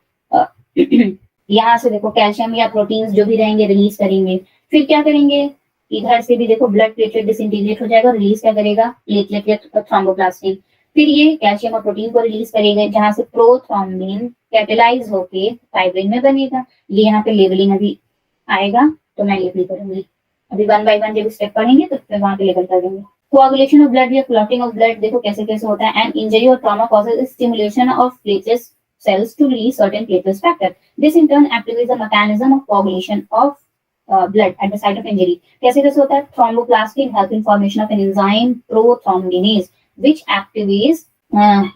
यहाँ से देखो कैल्शियम या प्रोटीन्स जो भी रहेंगे रिलीज करेंगे। फिर क्या करेंगे, इधर से भी देखो ब्लड प्लेटलेट डिसइंटीग्रेट हो जाएगा, रिलीज क्या करेगा, प्लेटलेट या थ्रोम्बोप्लास्टिन। फिर ये कैल्शियम और प्रोटीन को रिलीज करेगा, जहां से प्रोथ्रोम्बिन कैटेलाइज होके फाइब्रिन में बनेगा। ये यहाँ पे लेवलिंग अभी आएगा तो मैं लेबल करूंगी, अभी वन बाय वन जब स्टेप पढ़ेंगे तो फिर वहां पे लेबल कर देंगे। कोआगुलेशन ऑफ ब्लड या क्लॉटिंग ऑफ ब्लड देखो कैसे कैसे होता है। एंड इंजरी और trauma causes stimulation of platelet cells to release certain platelet factor. This in turn activates the mechanism of coagulation of blood at the site of injury. कैसे कैसे होता है, thromboplastin help in formation of an enzyme prothrombinase which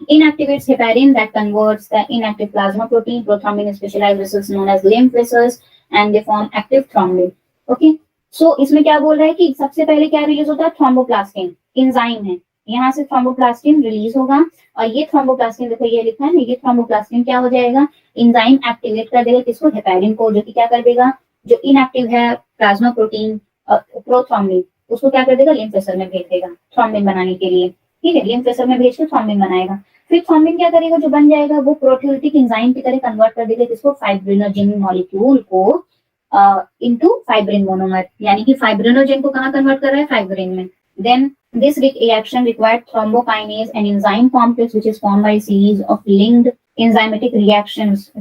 inactivates heparin that converts the inactive plasma protein. Prothrombin is specialized vessels known as lymph vessels and they form active thrombin. Okay, so इसमें क्या बोल रहा है कि सबसे पहले क्या release होता है, थ्रोम्बोप्लास्टिन एंजाइम है, यहाँ से थ्रोम्बोप्लास्टिन रिलीज होगा और ये थ्रोम्बोप्लास्टिन देखो ये लिखा है ना, ये थ्रोम्बोप्लास्टिन क्या हो जाएगा, एंजाइम एक्टिवेट कर देगा किसको, हेपेरिन को, जो कि क्या कर देगा, जो इनएक्टिव है प्लाज्मा प्रोटीन प्रोथ्रोम्बिन उसको क्या कर देगा, लिम्फ वेसल में भेज देगा थ्रोम्बिन बनाने के लिए। ठीक है, लिम्फ वेसल में भेज के थ्रोम्बिन बनाएगा। फिर थ्रोम्बिन क्या करेगा, जो बन जाएगा वो प्रोटियोलिटिक एंजाइम की तरह कन्वर्ट कर देगा किसको, फाइब्रिनोजेन मॉलिक्यूल को इनटू फाइब्रिन मोनोमर, यानी कि फाइब्रिनोजेन को कहाँ कन्वर्ट कर रहा है, फाइब्रिन में। Then this reaction required thrombokines, an enzyme complex which is formed by a series of linked enzymatic reactions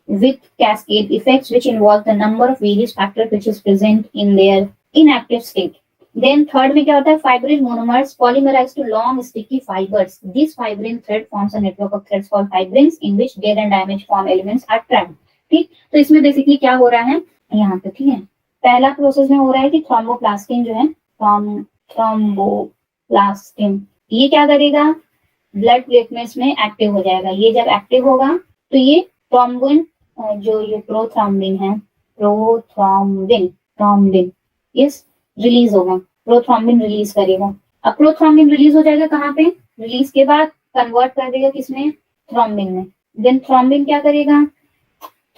with cascade effects which involve the number of various factors which is present in their inactive state. Then third में क्या होता है, fibrin monomers polymerize to long sticky fibers. This fibrin thread forms a network of threads called fibrins in which dead and damaged form elements are trapped. ठीक, तो इसमें basically क्या हो रहा है यहाँ पे, ठीक है, पहला प्रोसेस में हो रहा है कि थ्रोम्बोप्लास्टिन जो है, थ्रोम्बोप्लास्टिन ये क्या करेगा, ब्लड प्लेटलेट्स में एक्टिव हो जाएगा। ये जब एक्टिव होगा तो ये थ्रोम्बिन, जो ये प्रोथ्रोम्बिन है, थ्रोम्बिन यस रिलीज होगा, प्रोथ्रोम्बिन रिलीज करेगा। अब प्रोथ्रोम्बिन रिलीज हो जाएगा कहाँ पे, रिलीज के बाद कन्वर्ट कर देगा किसमें, थ्रोम्बिन में। देन थ्रोम्बिन क्या करेगा,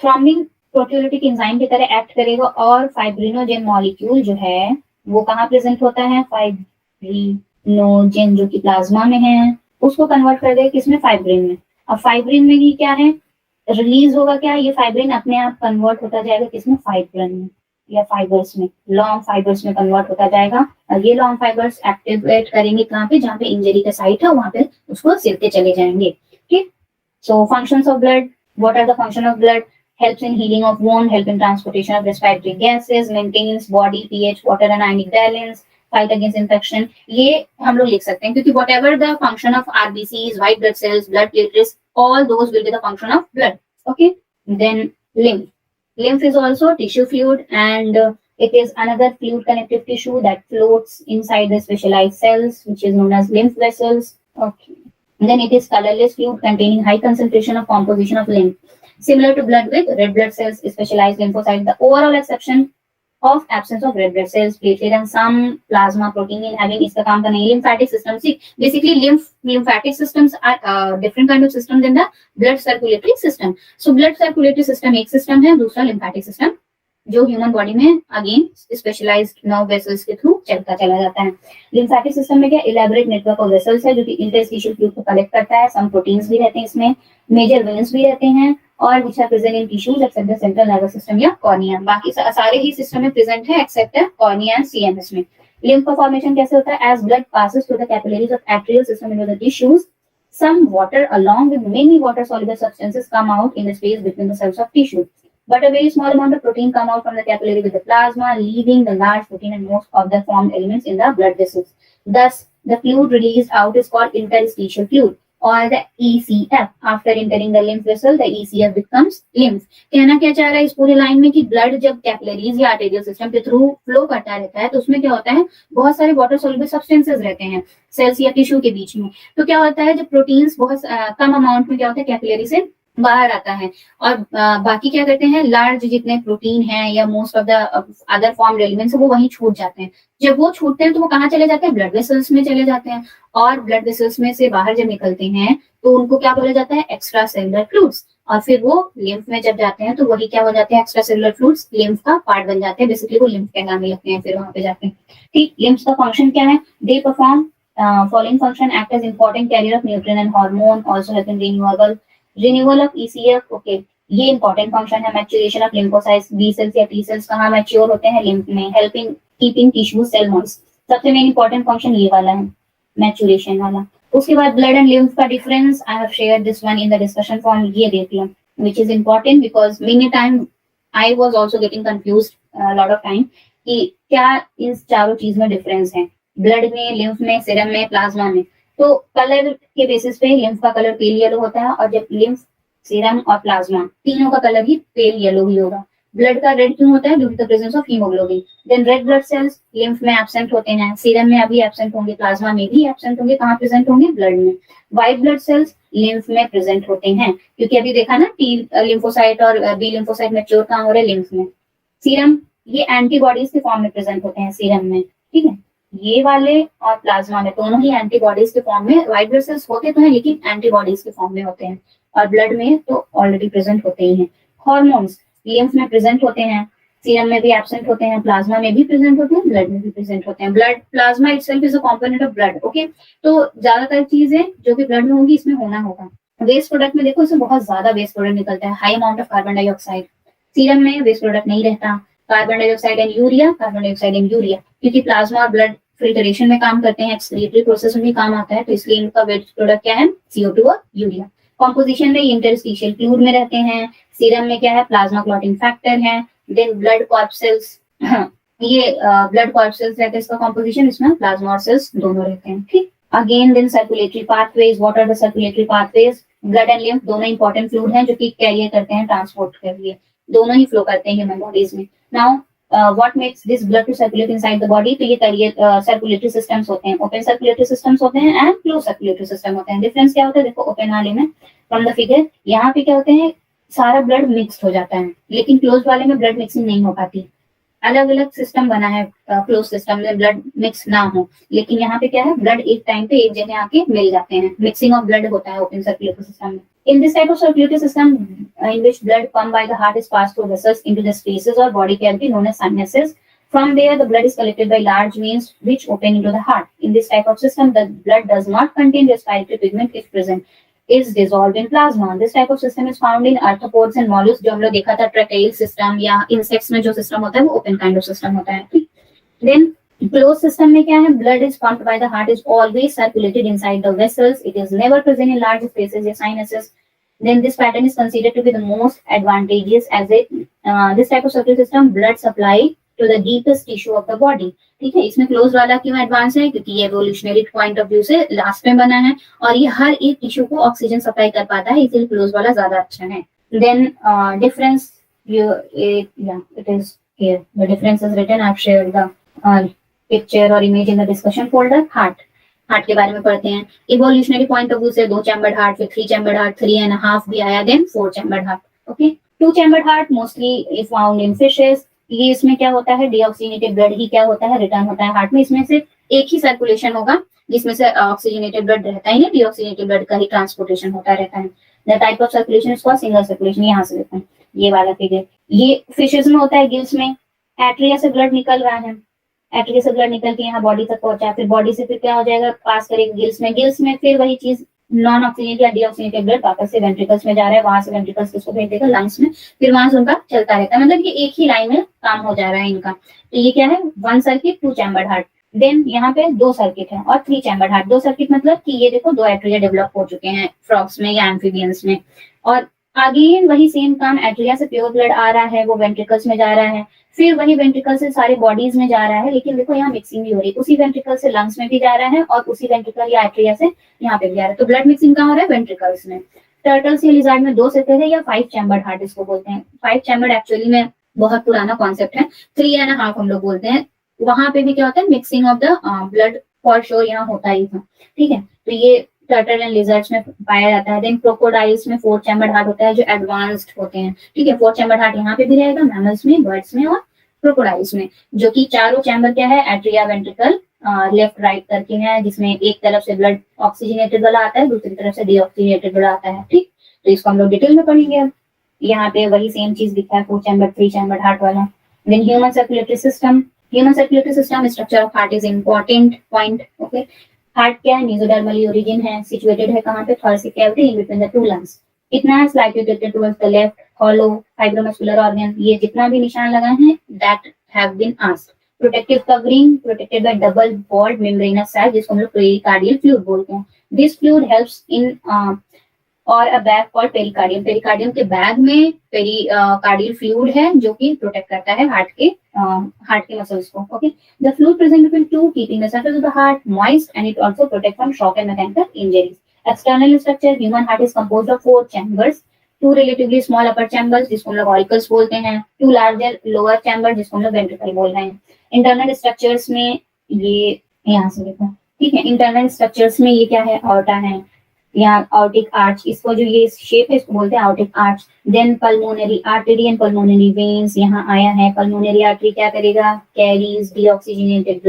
थ्रोम्बिन प्रोटियोलिटिक एंजाइम की तरह एक्ट करेगा और फाइब्रिनोजेन मॉलिक्यूल जो है वो कहाँ प्रेजेंट होता है, फाइब्रिनोजेन जो कि प्लाज्मा में है उसको कन्वर्ट कर देगा किसमें, फाइब्रिन में। अब फाइब्रिन में ही क्या है, रिलीज होगा क्या, ये फाइब्रिन अपने आप कन्वर्ट होता जाएगा किसमें, फाइब्रिन में या फाइबर्स में, लॉन्ग फाइबर्स में कन्वर्ट होता जाएगा। और ये लॉन्ग फाइबर्स एक्टिवेट करेंगे कहाँ पे, जहाँ पे इंजरी का साइट है वहां पे उसको सिलते चले जाएंगे। ठीक, so functions of blood, what are the function of blood, helps in healing of wound, help in transportation of respiratory gases, maintains body pH, water and ionic balance, fight against infection. ये हम लोग लिख सकते हैं क्योंकि whatever the function of RBCs, white blood cells, blood platelets, all those will be the function of blood. Okay, then lymph. Lymph is also tissue fluid and it is another fluid connective tissue that floats inside the specialized cells which is known as lymph vessels. Okay, Then it is colorless fluid containing high concentration of composition of lymph. Similar to blood with red blood cells, specialized lymphocytes. The overall exception of absence of red blood cells, platelet and some plasma protein in having इसका काम करना है. Lymphatic system. See, basically lymphatic systems are different kind of systems than the blood circulatory system. So blood circulatory system एक system है, दूसरा lymphatic system जो human body में again specialised nerve vessels के थ्रू चलता चला जाता है. लिम्फेटिक सिस्टम में क्या इलेबोरेट नेटवर्क ऑफ वेसल्स है जो कि इंटरस्टिशियल फ्लूइड को कलेक्ट करता है. सम प्रोटीन्स भी रहते हैं इसमें, मेजर वेन्स भी रहते हैं और which are present in tissues except the central nervous system या कॉर्निया. बाकी सारे ही सिस्टम में प्रेजेंट है एक्सेप्ट कॉर्निया एंड सीएनएस में. लिम्फ का फॉर्मेशन कैसे होता है? As blood passes through the capillaries of arterial system into the tissues, some water along with many water soluble substances come out in the space between the cells of tissue, but a very small amount of protein come out from the capillary with the plasma, leaving the large protein and most of the formed elements in the blood vessels. Thus the fluid released out is called interstitial fluid or the ECF. After entering the lymph vessel, the ECF becomes lymph. कहना क्या चाह रहा है इस पूरी line में कि blood जब कैपिलरीज या आर्टेरियल सिस्टम के थ्रू फ्लो करता रहता है तो उसमें क्या होता है, बहुत सारे वाटर सॉल्युबल सब्सटेंसेस रहते हैं सेल्स या टिश्यू के बीच में. तो क्या होता है, जब प्रोटीन्स बहुत कम अमाउंट में क्या होता है कैपिलरी से बाहर आता है और बाकी क्या करते हैं, लार्ज जितने प्रोटीन हैं या most of the other formed elements वो वहीं छूट जाते हैं. जब वो छूटते हैं तो वो कहाँ चले जाते हैं, ब्लड वेसल्स में चले जाते हैं और ब्लड वेसल्स में से बाहर जब निकलते हैं तो उनको क्या बोला जाता है, एक्स्ट्रा सेलुलर फ्लूइड्स. और फिर वो लिम्फ में जब जाते हैं तो वही क्या हो जाते हैं, एक्स्ट्रा सेलुलर फ्लूइड्स लिम्फ का पार्ट बन जाते हैं. बेसिकली वो लिम्फ कहलाने लगते हैं फिर वहां पे जाते हैं. ठीक, लिम्फ का फंक्शन क्या है? They perform following function: act as important carrier of nutrient and hormone, also help in renewal of ECF. Okay, ये इंपॉर्टेंट फंक्शन है. Maturation of lymphocytes, B cells या टी सेल्स कहाँ मैच्योर होते हैं, lymph में. Helping keeping tissue cell moist. सबसे main important function ये वाला है, मैच्योरेशन वाला. उसके बाद ब्लड एंड लिम्फ का difference, I have shared this one in the discussion form. ये देख लो, which is important because many time I was also getting confused a lot of time कि क्या इन चारों चीज में डिफरेंस है, ब्लड में, लिम्फ में, सीरम में, प्लाज्मा में. तो कलर के बेसिस पे लिम्फ का कलर पेल येलो होता है और जब लिम्फ, सीरम और प्लाज्मा तीनों का कलर ही पेल येलो ही होगा. ब्लड का रेड क्यों होता है? Due to the presence of hemoglobin. Then red blood cells lymph में एब्सेंट होते हैं, सीरम में अभी एब्सेंट होंगे, प्लाज्मा में भी एब्सेंट होंगे. कहाँ प्रेजेंट होंगे? ब्लड में. व्हाइट ब्लड सेल्स लिम्फ में प्रेजेंट होते हैं क्योंकि अभी देखा ना, टी लिम्फोसाइट और बी लिम्फोसाइट मैच्योर कहाँ हो रहे हैं? लिम्फ में. सीरम ये एंटीबॉडीज के फॉर्म में प्रेजेंट होते हैं सीरम में. ठीक है, ये वाले और प्लाज्मा में दोनों ही एंटीबॉडीज के फॉर्म में. व्हाइट ब्लड सेल्स होते तो हैं लेकिन एंटीबॉडीज के फॉर्म में होते हैं और ब्लड में तो ऑलरेडी प्रेजेंट होते ही हैं. हार्मोन्स लिम्फ में प्रेजेंट होते हैं, सीरम में भी एब्सेंट होते हैं, प्लाज्मा में भी प्रेजेंट होते हैं, ब्लड में भी प्रेजेंट होते हैं. Blood plasma itself is a component of blood. Okay, तो ज्यादातर चीजें जो कि ब्लड में होंगी इसमें होना होगा. वेस्ट प्रोडक्ट में देखो, इसमें बहुत ज्यादा वेस्ट प्रोडक्ट निकलता है, high amount of carbon dioxide. Serum में वेस्ट प्रोडक्ट नहीं रहता, carbon dioxide and urea, carbon dioxide and urea, क्योंकि प्लाज्मा और ब्लड फिल्ट्रेशन में काम करते हैं, एक्सक्रीटरी प्रोसेस में भी काम आता है, तो इसलिए इनका वेस्ट प्रोडक्ट क्या है? CO2 और यूरिया. कॉम्पोजिशन में इंटरस्टिशियल फ्लूइड में रहते हैं. सीरम में क्या है? प्लाज्मा क्लॉटिंग फैक्टर है. देन ब्लड कॉर्पसेल्स, ये ब्लड कॉर्पसेल्स रहते हैं, इसका कॉम्पोजिशन इसमें प्लाज्मा और सेल्स दोनों रहते हैं. ठीक, again then circulatory pathways. What are the circulatory pathways? Blood and lymph दोनों इंपॉर्टेंट फ्लूइड हैं जो कि कैरियर करते हैं ट्रांसपोर्ट के लिए, दोनों ही फ्लो करते हैं ह्यूमन बॉडीज में. Now what makes this blood to circulate inside the body? तो ये कैरियर सर्कुलेटरी सिस्टम्स होते हैं, ओपन सर्कुलेटरी सिस्टम्स होते हैं एंड क्लोज सर्कुलेटरी सिस्टम होते हैं. डिफरेंस क्या होता है? देखो ओपन वाले में फ्रॉम द फिगर, यहाँ पे क्या होते हैं, सारा ब्लड मिक्स हो जाता है, लेकिन क्लोज वाले में ब्लड मिक्सिंग नहीं हो पाती. अलग अलग सिस्टम बना है क्लोज सिस्टम में, ब्लड मिक्स ना हो, लेकिन यहाँ पे क्या है, ब्लड एक टाइम पे एक जगह आके मिल जाते हैं, मिक्सिंग ऑफ ब्लड होता है ओपन सर्कुलेटरी सिस्टम में. In this type of circulatory system, in which blood pumped by the heart is passed through vessels into the spaces or body cavity known as sinuses. From there, the blood is collected by large veins which open into the heart. In this type of system, the blood does not contain respiratory pigment if present, is dissolved in plasma. This type of system is found in arthropods and mollusks. जो हम लोग देखा था tracheal system या insects में जो system होता है वो open kind of system होता है. Then closed system में क्या है? Blood is pumped by the heart is always circulated inside the vessels. It is never present in large spaces or sinuses. Then this pattern is considered to be the most advantageous as this type of circulatory system blood supply to the deepest tissue of the body. ठीक है, इसमें close वाला क्यों advance है? क्योंकि ये evolutionary point of view से last में बना है और ये हर एक टिश्यू को ऑक्सीजन सप्लाई कर पाता है, इसलिए क्लोज वाला ज्यादा अच्छा है. Then difference, it is here. The difference is written. I've shared the picture or image in the discussion folder. Heart. Heart के बारे में पढ़ते हैं। इवोल्यूशनरी पॉइंट ऑफ व्यू से 2 चैम्बर्ड हार्ट, फिर 3 चैम्बर्ड हार्ट, 3.5 भी आया, then 4 chambered heart. Okay, 2 chambered heart mostly is found in fishes. ये इसमें क्या होता है, डीऑक्सीजनेटेड ब्लड ही क्या होता है, रिटर्न होता है हार्ट में। इसमें से एक ही सर्कुलेशन होगा जिसमें से ऑक्सीजनेटेड ब्लड रहता ही नहीं, डीऑक्सीजनेटेड ब्लड का ही ट्रांसपोर्टेशन होता रहता है। द टाइप ऑफ सर्कुलेशन इसको सिंगल सर्कुलेशन। यहाँ से देखो ये वाला फिगर, ये फिशेस में होता है, गिल्स में एट्रिया से ब्लड निकल रहा है, एट्रिया से ब्लड निकल के यहाँ बॉडी तक पहुंचा, फिर बॉडी से फिर क्या हो जाएगा, पास करेगा गिल्स में, गिल्स में फिर वही चीज नॉन ऑक्सीजनेटेड या डीऑक्सीजनेटेड ब्लड वापस से वेंट्रिकल्स में जा रहा है, वहां से वेंट्रिकल्स किसको भेज देगा, लंग्स में, फिर वहां से उनका चलता रहता है। मतलब ये एक ही लाइन में काम हो जा रहा है इनका। तो ये क्या है, 1 सर्किट 2 चैम्बर्ड हार्ट। देन यहाँ पे 2 सर्किट है और 3 चैम्बर्ड हार्ट। 2 सर्किट मतलब कि ये देखो 2 एट्रिया डेवलप हो चुके हैं फ्रॉग्स में या एम्फीबियंस में, और आगे वही सेम काम, एट्रिया से प्योर ब्लड आ रहा है, वो वेंट्रिकल्स में जा रहा है, फिर वही वेंट्रिकल से सारे बॉडीज में जा रहा है, लेकिन देखो यहाँ मिक्सिंग भी हो रही है, उसी वेंट्रिकल से लंग्स में भी जा रहा है और उसी वेंट्रिकल या एट्रिया से यहाँ पे भी जा रहा है। तो ब्लड मिक्सिंग कहाँ हो रहा है, वेंट्रिकल्स में। टर्टल्स या लिजार्ड में 2 सेक्टर है या 5 चैम्बर्ड हार्ट इसको बोलते हैं। 5 चैम्बर्ड एक्चुअली में बहुत पुराना कॉन्सेप्ट है, 3.5 हम लोग बोलते हैं। वहां पे भी क्या होता है, mixing of the blood for sure यहाँ होता ही था। ठीक है, तो ये टर्टल एंड लिजर्ड्स में पाया जाता है। देन क्रोकोडाइल्स में 4 चैम्बर्ड हार्ट होता है जो एडवांस्ड होते हैं। ठीक है, 4 चैम्बर्ड हार्ट यहाँ पे भी रहेगा, मैमल्स में, बर्ड्स में और क्रोकोडाइल्स में, जो कि चारों चैम्बर क्या है, एट्रिया, वेंट्रिकल, लेफ्ट राइट करके है, जिसमें एक तरफ से ब्लड ऑक्सीजनेटेड वाला आता है, दूसरी तरफ से डीऑक्सीजनेटेड वाला आता है। ठीक, तो इसको हम लोग डिटेल में पढ़ेंगे। अब यहाँ पे वही सेम चीज दिखा है, 4 चैम्बर 3 चैम्बर हार्ट वाला। Then human circulatory system, human circulatory system structure of heart is important point. Okay, heart क्या है, मेसोडर्मली ओरिजिन है, सिचुएटेड है कहाँ पे, thoracic cavity in between the 2 lungs. इतना है slightly tilted towards the left, hollow, fibromuscular organ, ये जितना भी निशान लगाए हैं that have been asked। Protective covering, protected by double walled membranous cell, जिसको हम लोग पेरिकार्डियल फ्लूइड बोलते हैं। दिस फ्लूइड हेल्प्स इन और अ बैग कॉल्ड पेरिकार्डियम, पेरिकार्डियम के बैग में पेरिकार्डियल फ्लूइड है जो कि प्रोटेक्ट करता है हार्ट के मसल्स को। Okay, the fluid present between two keeping the surface of the heart moist and it also protect from shock and mechanical injuries. External structure, human heart is composed of 4 chambers, 2 relatively small upper chambers जिसको हम लोग auricles बोलते हैं, 2 larger lower chamber जिसको हम लोग ventricle बोल रहे हैं। Internal structures में ये यहाँ से देखो, ठीक है, internal structures में ये क्या है, aorta है, यहाँ aortic arch, इसको जो ये shape है इसको बोलते हैं aortic arch। Then pulmonary artery and pulmonary veins यहाँ आया है। pulmonary artery क्या करेगा, carries deoxygenated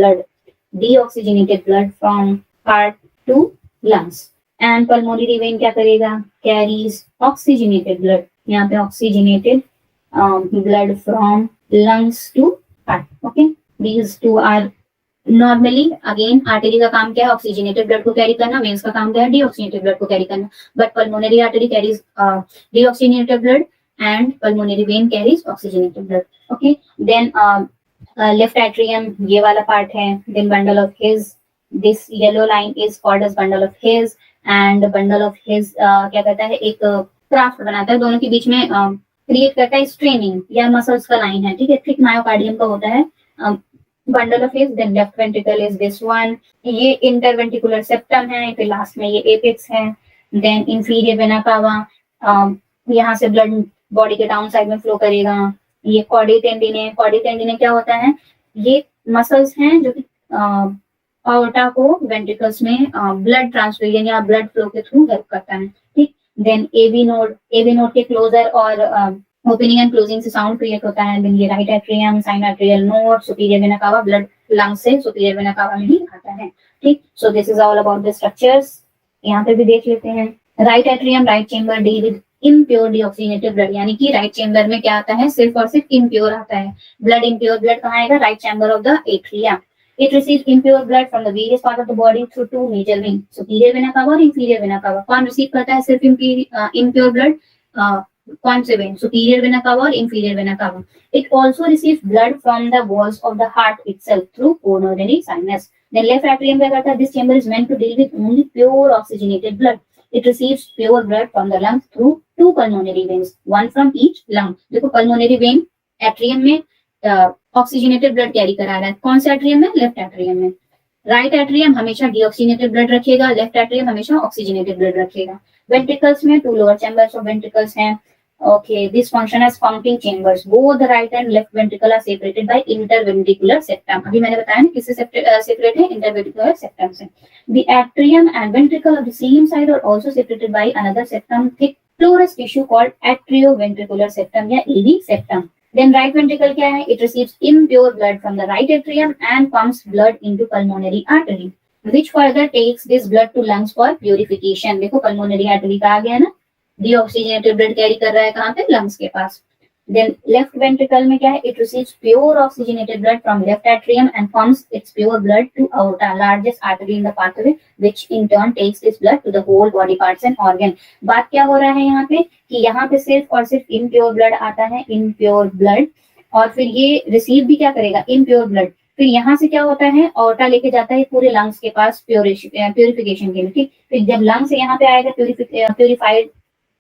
blood from heart to lungs। And pulmonary vein क्या करेगा, कैरीज ऑक्सीजनेटेड ब्लड, यहाँ पे oxygenated blood from lungs to heart. Okay, these two are normally, again artery का काम क्या है, ऑक्सीजनेटेड ब्लड को कैरी करना, वेन्स का काम क्या है, डीऑक्सीजनेटेड ब्लड को कैरी करना, but pulmonary artery carries deoxygenated blood and pulmonary vein carries oxygenated blood. Okay, then left atrium ये वाला पार्ट है। Then bundle of his, this yellow line is called as bundle of His, and bundle of His क्या करता है, एक craft बनाता है, दोनों के बीच में क्रिएट करता है स्ट्रेनिंग या मसल्स का लाइन है। ठीक है, थिक मायोकार्डियम का होता है bundle of His. Then left ventricle is this one, ये इंटरवेंट्रिकुलर सेप्टम है, फिर लास्ट में ये एपेक्स है। देन इंफीरियर वेना कावा, यहाँ से ब्लड बॉडी के डाउन साइड में फ्लो करेगा। ये कॉर्डी टेंडिने, कॉर्डी टेंडिने क्या होता है, ये मसल्स हैं जो कि aorta को वेंट्रिकल्स में ब्लड ट्रांसफ्यूजन या ब्लड फ्लो के थ्रू हेल्प करता है। ठीक, then AV node, AV node के क्लोजर और ओपनिंग एंड क्लोजिंग से साउंड क्रिएट होता है। देन ये right atrium, sinoatrial node, superior vena cava, blood lung से सुपीरियर वेना कावा में ही आता है। ठीक, so this is all about the structures. यहाँ पे भी देख लेते हैं। Right atrium, right chamber deal with impure deoxygenated blood, यानी कि राइट चेम्बर में क्या आता है, सिर्फ और सिर्फ इम्प्योर आता है ब्लड। इम्प्योर ब्लड कहाँ आएगा, right chamber of the atria. It receives impure blood from the various part of the body through 2 major veins, superior vena cava और inferior vena cava। कौन रिसीव करता है सिर्फ impure blood, कौन से when, superior vena cava और inferior vena cava। It also receives blood from the walls of the heart itself through coronary sinus। Then left atrium क्या करता है, this chamber is meant to deal with only pure oxygenated blood। It receives pure blood from the lungs through 2 pulmonary veins, one from each lung। देखो pulmonary vein atrium में oxygenated blood carry करा रहा है, कौन से atrium में, left atrium में। Right atrium हमेशा डीऑक्सीजनेटेड ब्लड रखेगा, लेफ्ट एट्रियम हमेशा ऑक्सीजनेटेड ब्लड रखेगा। वेंट्रिकल्स में 2 लोअर चैम्बर्स ऑफ वेंट्रिकल्स हैं, Okay, this function has pumping chambers. Both the right and left ventricle are separated by interventricular septum. अभी मैंने बताया ना किससे separate है, interventricular septum से. The atrium and ventricle of the same side are also separated by another septum, thick porous tissue called atrioventricular septum या AV septum. Then right ventricle क्या है? It receives impure blood from the right atrium and pumps blood into pulmonary artery, which further takes this blood to lungs for purification. देखो pulmonary artery का आ गया ना, deoxygenated blood carry कर रहा है कहाँ पे? लंग्स के पास. देन लेफ्ट वेंट्रिकल में क्या है? It receives pure oxygenated blood from left atrium and pumps its pure blood to outer largest artery in the pathway which in turn takes this blood to the whole body parts and organ. बात क्या हो रहा है यहाँ पे कि यहाँ पे सिर्फ और सिर्फ इम्प्योर ब्लड आता है, इम्प्योर ब्लड, और फिर ये रिसीव भी क्या करेगा? Impure blood. फिर यहाँ से क्या होता है? ऑर्टा लेके जाता है पूरे लंग्स के पास प्योरिफिकेशन के लिए. ठीक, फिर जब लंग से यहाँ पे आएगा प्योरिफाइड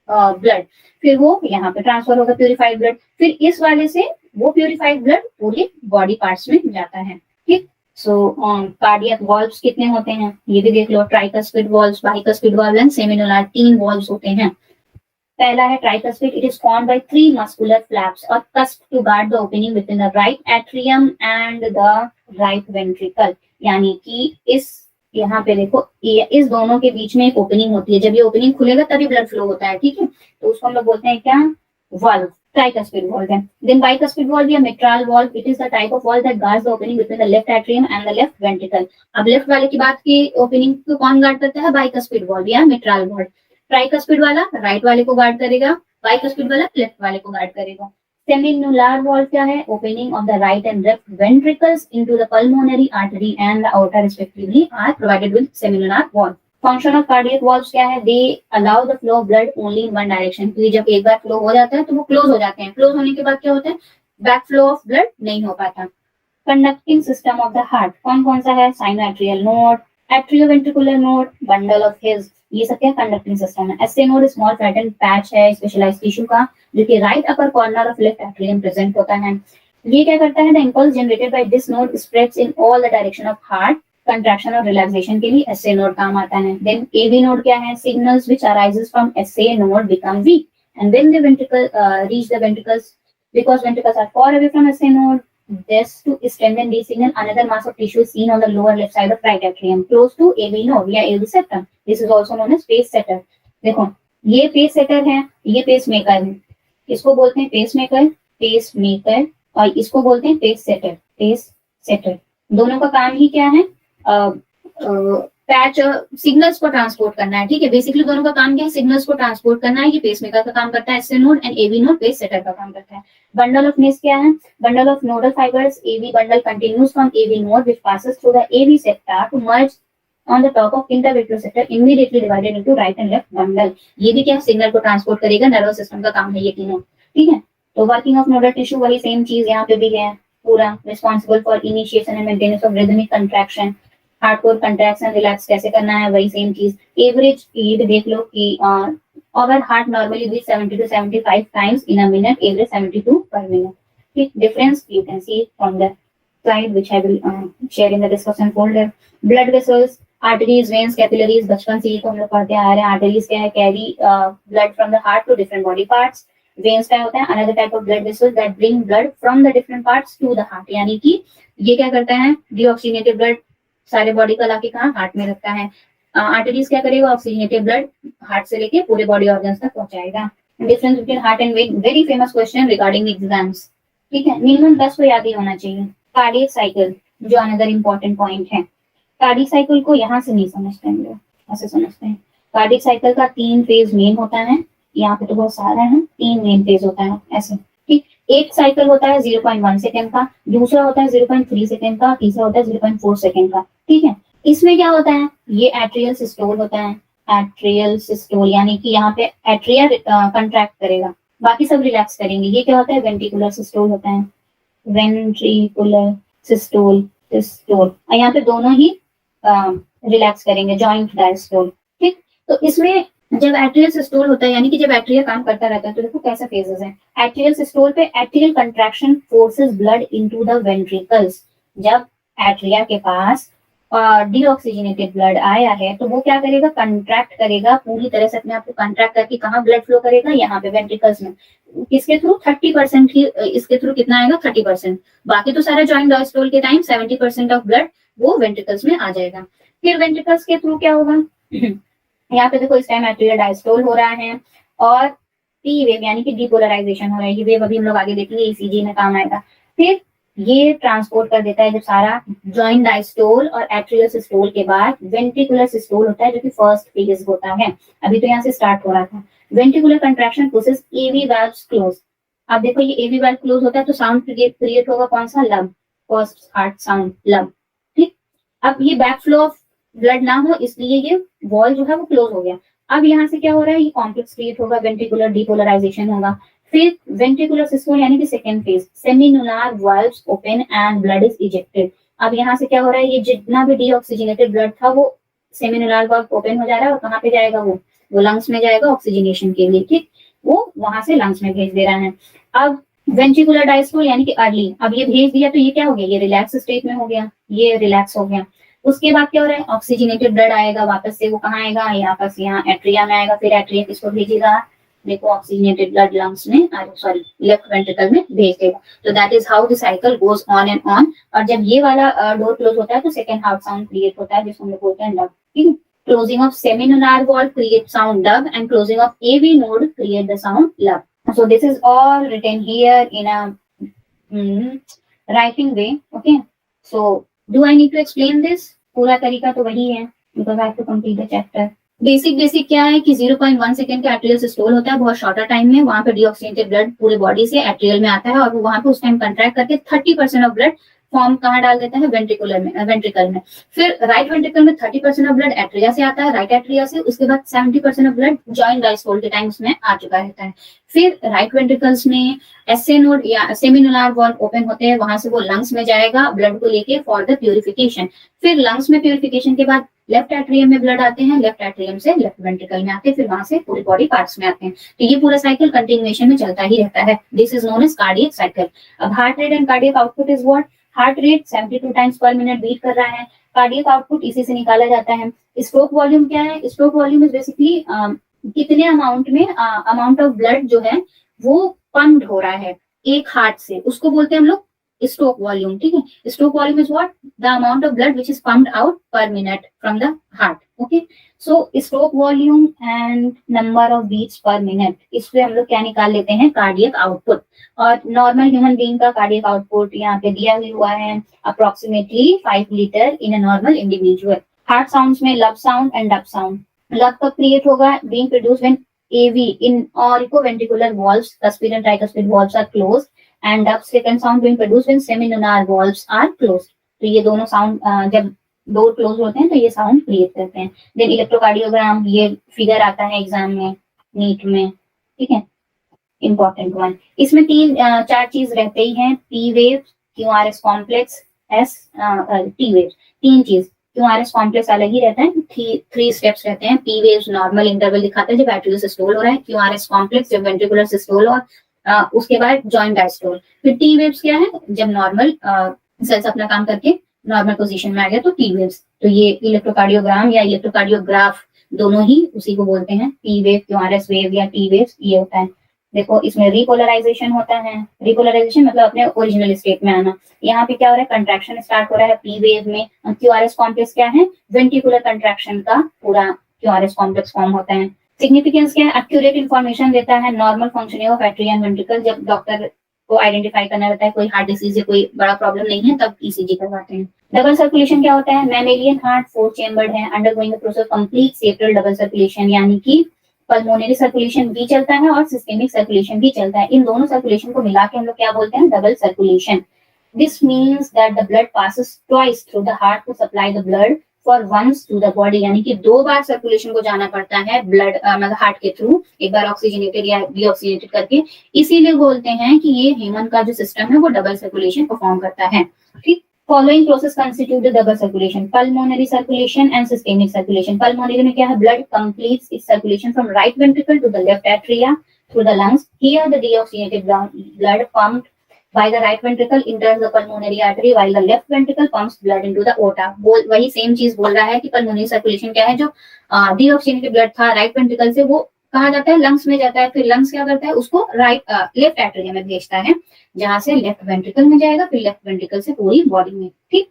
ब्लड, फिर वो यहाँ पे ट्रांसफर होगा प्यूरिफाइड ब्लड, फिर इस वाले से वो प्यूरिफाइड ब्लड पूरे बॉडी पार्ट्स में जाता है. ठीक, सो कार्डियक वॉल्व्स कितने होते हैं ये भी देख लो. Tricuspid valves, bicuspid valve and semilunar, 3 valves होते हैं. पहला है tricuspid. It is formed by 3 muscular flaps और cusp to guard the opening within the right atrium and the right ventricle. यानी कि इस यहाँ पे देखो इस दोनों के बीच में एक ओपनिंग होती है. जब ये ओपनिंग खुलेगा तभी ब्लड फ्लो होता है. ठीक है, तो उसको हम लोग बोलते हैं क्या? वाल्व. ट्राइकस्पिड वाल्व है. देन बाइकस्पिड वाल्व या mitral valve. It is the type of valve that guards the opening between the left atrium and the left ventricle. अब लेफ्ट वाले की बात की ओपनिंग को कौन गार्ड करता है? बाइकस्पिड वाल्व या मिट्रल वाल्व. ट्राइकस्पिड वाला राइट वाले को गार्ड करेगा, बाइकस्पिड वाला लेफ्ट वाले को गार्ड करेगा. Seminular valve क्या है? Opening of the right and left ventricles into the pulmonary artery and the aorta respectively are provided with seminular valve. Function of cardiac valves क्या है? They allow the flow of blood only in one direction. क्योंकि जब एक बार flow हो जाता है तो वो क्लोज हो जाते हैं. क्लोज होने के बाद क्या होता है? बैक फ्लो ऑफ ब्लड नहीं हो पाता. Conducting system of the heart कौन कौन सा है? Sinoatrial node, atrioventricular node, bundle of his, ये सब क्या कंडक्टिंग सिस्टम है. SA node small flattened patch है स्पेशलाइज्ड टिश्यू का जो कि right upper corner of left atrium present होता है. ये क्या करता है? The impulse generated by this node spreads in all the direction of heart. Contraction और रिलैक्सेशन के लिए एसए नोड काम आता है. देन एवी नोड क्या है? Signals which arises from SA node become weak and when the ventricle reach the ventricles because ventricles are far away from SA node. This to strengthen the signal, another mass of tissue is seen on the lower left side of right atrium, close to AV node या AV septum. This is also known as pace setter. देखो ये pace shutter है, ये pace maker है. इसको बोलते हैं pace maker, pace maker, और इसको बोलते हैं पेस सेटर, पेस सेटर. दोनों का काम ही क्या है? पैच सिग्नल्स को ट्रांसपोर्ट करना है. ठीक है, बेसिकली दोनों का काम क्या है? सिग्नल्स को ट्रांसपोर्ट करना है. ये पेसमेकर का काम करता है SA node and AV node pace setter का काम करता है. बंडल ऑफ नेस क्या है? Bundle of nodal fibers. AV bundle continues from AV node which passes through the AV septa to merge on the top of interventricular septum immediately divided into right and left bundle. ये भी क्या signal को transport करेगा. Nervous system का काम है ये तीनों. ठीक है, तो वर्किंग ऑफ नोडल टिश्यू वही सेम चीज यहाँ पे भी है. पूरा responsible for initiation and maintenance of rhythmic contraction. Hardcore contraction relax कैसे करना है वही सेम चीज. एवरेज स्पीड देख लो कि our heart normally beats 70 to 75 times in a minute, average 72 per minute. ठीक, difference you can see from the slide which I will share in the discussion folder. Blood vessels, arteries, veins, capillaries, बचपन से ही तो हम लोग पढ़ते आ रहे हैं. arteries क्या है? carry blood from the heart to different body parts. veins क्या होता है? another type of blood vessels that bring blood from the different parts to the heart. यानी कि ये क्या करता है? deoxygenated blood सारे बॉडी का लाके कहाँ? हार्ट में रखता है. आर्टरीज क्या करेगा? ऑक्सीजनेटेड ब्लड हार्ट से लेके पूरे बॉडी ऑर्गन्स तक पहुंचाएगा. Difference between heart and when, very famous question regarding exams. ठीक है, मिनिमम 10 को याद ही होना चाहिए. कार्डियक साइकिल जो अनदर इंपॉर्टेंट पॉइंट है. कार्डियक साइकिल को यहाँ से नहीं समझते हैं लोग, ऐसे समझते हैं. कार्डियक साइकिल का 3 फेज मेन होता है. यहाँ पे तो बहुत सारा है. 3 मेन फेज होता है ऐसे. ठीक, एक साइकिल होता है 0.1 सेकेंड का, दूसरा होता है 0.3 सेकेंड का, तीसरा होता है 0.4 सेकेंड का. ठीक है, इसमें क्या होता है? ये एट्रियल सिस्टोल होता है. एट्रियल सिस्टोल यानी कि यहाँ पे एट्रिया कंट्रैक्ट करेगा, बाकी सब रिलैक्स करेंगे. ये क्या होता है? वेंट्रिकुलर सिस्टोल होता है. वेंट्रिकुलर सिस्टोल, सिस्टोल, और यहाँ पे दोनों ही रिलैक्स करेंगे. Joint diastole. ठीक, तो इसमें जब एट्रियल सिस्टोल होता है यानी कि जब एट्रिया काम करता रहता है तो देखो कैसे फेजेस हैं. एट्रियल सिस्टोल पे atrial contraction forces blood into the ventricles. जब एट्रिया के पास डीऑक्सीजनेटेड ब्लड आया है तो वो क्या करेगा, कंट्रैक्ट करेगा पूरी तरह से अपने आप को, कंट्रैक्ट करके कहाँ ब्लड फ्लो करेगा, यहाँ पे वेंट्रिकल्स में। किसके थ्रू, 30% ही इसके थ्रू कितना आएगा, 30%। बाकी तो सारा जॉइंट डायस्टोल के टाइम 70% ऑफ ब्लड वो वेंट्रिकल्स में आ जाएगा। फिर वेंट्रिकल्स के थ्रू क्या होगा यहाँ पे देखो, इस टाइम एट्रियल डायस्टोल हो रहा है और पी वेव यानी कि डीपोलराइजेशन हो रहा है। ये वेव अभी हम लोग आगे देखेंगे, ईसीजी में काम आएगा। फिर ये ट्रांसपोर्ट कर देता है जब सारा जॉइंट डायस्टोल और एट्रियल सिस्टोल के बाद वेंट्रिकुलर सिस्टोल होता है, जो कि फर्स्ट फेज होता है। अभी तो यहाँ से स्टार्ट हो रहा था। वेंट्रिकुलर कंट्रैक्शन प्रोसेस, एवी वाल्व्स क्लोज। अब देखो ये एवी वाल्व क्लोज होता है तो साउंड क्रिएट होगा कौन सा, लब, फर्स्ट हार्ट साउंड लब। ठीक, अब ये बैक फ्लो ऑफ ब्लड ना हो इसलिए ये वॉल जो है वो क्लोज हो गया। अब यहाँ से क्या हो रहा है, ये कॉम्प्लेक्स क्रिएट होगा, वेंट्रिकुलर डीपोलराइजेशन होगा। फिर वेंट्रिकुलर सिस्टोल यानी कि second phase, semilunar valves open and blood is ejected. अब यहाँ से क्या हो रहा है, ये जितना भी डीऑक्सीजनेटेड ब्लड था वो सेमिनुलार वाल्व ओपन हो जा रहा है और कहाँ पे जाएगा, वो लंग्स में जाएगा ऑक्सीजनेशन के लिए। ठीक, वो वहां से लंग्स में भेज दे रहा है। अब वेंट्रिकुलर डायस्टोल यानी कि अर्ली, अब ये भेज दिया तो ये क्या हो गया, ये रिलैक्स स्टेट में हो गया, ये रिलैक्स हो गया। उसके बाद क्या हो रहा है, ऑक्सीजनेटेड ब्लड आएगा वापस से, वो कहाँ आएगा, यहाँ पास यहाँ एट्रिया में आएगा। फिर एट्रिया किसको भेजेगा, देखो ऑक्सीजनेटेड ब्लड लंग्स में, सॉरी लेफ्ट वेंट्रिकल में भेज देगा। तो that is how the cycle goes on and on. और जब ये वाला डोर क्लोज होता है तो सेकंड हार्ट साउंड क्रिएट होता है, जिसको हम लोग बोलते हैं लब। ठीक है, closing of semilunar valve create sound dub and closing of AV node create the sound lub. So this is all written here in a writing way. Okay, so do I need to explain this? पूरा तरीका तो वही है, because I have to complete the chapter. Basic क्या है कि 0.1 second का atrial systole होता है, बहुत शॉर्टर टाइम में। वहां पे डीऑक्सीजनेटेड ब्लड पूरे बॉडी से एट्रियल में आता है और वो वहां पे उस टाइम कंट्रैक्ट करके 30% ऑफ ब्लड फॉर्म कहाँ डाल देता है, वेंट्रिकल में। फिर राइट वेंट्रिकल में 30% ऑफ ब्लड एट्रिया से आता है, राइट एट्रिया से। उसके बाद 70% ऑफ ब्लड जॉइंट डायस्टोल के टाइम उसमें आ चुका रहता है। फिर राइट वेंट्रिकल्स में एसए नोड या सेमिनुलार वाल्व ओपन होते हैं, वहां से वो लंग्स में जाएगा ब्लड को लेके फॉर द प्यूरिफिकेशन। फिर लंग्स में प्यूरिफिकेशन के बाद लेफ्ट एट्रियम में ब्लड आते हैं, लेफ्ट एट्रियम से लेफ्ट वेंट्रिकल में आते हैं, फिर वहां से पूरी बॉडी पार्ट्स में आते हैं। तो ये पूरा साइकिल कंटिन्यूएशन में चलता ही रहता है। This is known as cardiac cycle. अब heart rate and cardiac output is what, heart rate 72 times per minute beat कर रहा है, कार्डियक आउटपुट इसी से निकाला जाता है। स्ट्रोक वॉल्यूम क्या है, स्ट्रोक वॉल्यूम इज बेसिकली कितने अमाउंट में अमाउंट ऑफ ब्लड जो है वो पंप्ड हो रहा है एक हार्ट से, उसको बोलते हैं हम लोग स्ट्रोक वॉल्यूम। ठीक है, stroke volume is what, the amount of blood which is pumped out per minute from the heart. Okay, so stroke volume and number of beats per minute, इससे हम लोग क्या निकाल लेते हैं, कार्डियक आउटपुट। और नॉर्मल ह्यूमन बीइंग का cardiac output यहाँ पे दिया हुआ है, approximately 5 litre in a normal individual. Heart sounds में lub sound and dub sound. लब कब क्रिएट होगा, being produced when AV in auriculoventricular valves, cuspid and tricuspid valves are closed, and dub second sound being produced when semilunar valves are closed. तो ये दोनों sound जब door close होते हैं तो ये साउंड क्रिएट करते हैं। देन इलेक्ट्रोकार्डियोग्राम, ये फिगर आता है एग्जाम में, नीट में। ठीक है, इंपॉर्टेंट वन। इसमें 4 चीज रहते ही हैं, P wave, QRS complex, S T wave. 3 चीज, QRS कॉम्प्लेक्स अलग ही रहता है, 3 स्टेप्स रहते हैं। पी वेव्स नॉर्मल इंटरवल दिखाता है जब एट्रियल सिस्टोल हो रहा है, QRS कॉम्प्लेक्स जब वेंट्रिकुलर सिस्टोल और उसके बाद जॉइंट डायस्टोल। फिर टी वेव्स क्या है, जब नॉर्मल सेल्स अपना काम करके नॉर्मल पोजीशन में आ गया तो टी वेव्स। तो ये इलेक्ट्रोकार्डियोग्राम या इलेक्ट्रोकार्डियोग्राफ दोनों ही उसी को बोलते हैं, पी वेव, QRS वेव या टी वेव्स, ये होता है। देखो इसमें रिपोलराइजेशन होता है, रिपोलराइजेशन मतलब अपने ओरिजिनल स्टेट में आना। यहाँ पे क्या हो रहा है, कंट्रैक्शन स्टार्ट हो रहा है पी वेव में। QRS कॉम्प्लेक्स क्या है, वेंट्रिकुलर कंट्रैक्शन का पूरा QRS कॉम्प्लेक्स फॉर्म होता है। सिग्निफिकेंस क्या है, एक्यूरेट इन्फॉर्मेशन देता है, normal functioning of atria and ventricle. जब डॉक्टर को आइडेंटिफाई करना रहता है कोई हार्ट डिसीज या कोई बड़ा प्रॉब्लम नहीं है तब ECG करवाते हैं। डबल सर्कुलेशन क्या होता है, मैमेलियन हार्ट 4 चेम्बर्ड है, undergoing the process complete septal double circulation, यानी कि पल्मोनरी सर्कुलेशन भी चलता है और सिस्टेमिक सर्कुलेशन भी चलता है। इन दोनों सर्कुलेशन को मिला के हम लोग क्या बोलते हैं, double circulation. This means that the blood passes twice through the heart to supply the blood for once to the body, यानी कि 2 बार सर्कुलेशन को जाना पड़ता है ब्लड मतलब हार्ट के थ्रू, एक बार ऑक्सीजनेटेड या डीऑक्सीजनेटेड करके। इसीलिए बोलते हैं कि ये ह्यूमन का जो सिस्टम है वो डबल सर्कुलेशन परफॉर्म करता है। ठीक, following process constitute the double circulation, pulmonary circulation and systemic circulation. Pulmonary में क्या है, blood completes its circulation from right ventricle to the left atria through the lungs. Here the deoxygenated blood pumped by the right ventricle enters the pulmonary artery while the left ventricle pumps blood into the aorta. वही same चीज बोल रहा है कि pulmonary circulation क्या है, जो deoxygenated blood था राइट वेंट्रिकल से वो कहाँ जाता है, लंग्स में जाता है, फिर लंग्स क्या करता है, उसको लेफ्ट एट्रियम में भेजता है, जहां से लेफ्ट वेंट्रिकल में जाएगा, फिर लेफ्ट वेंट्रिकल से पूरी बॉडी में, ठीक।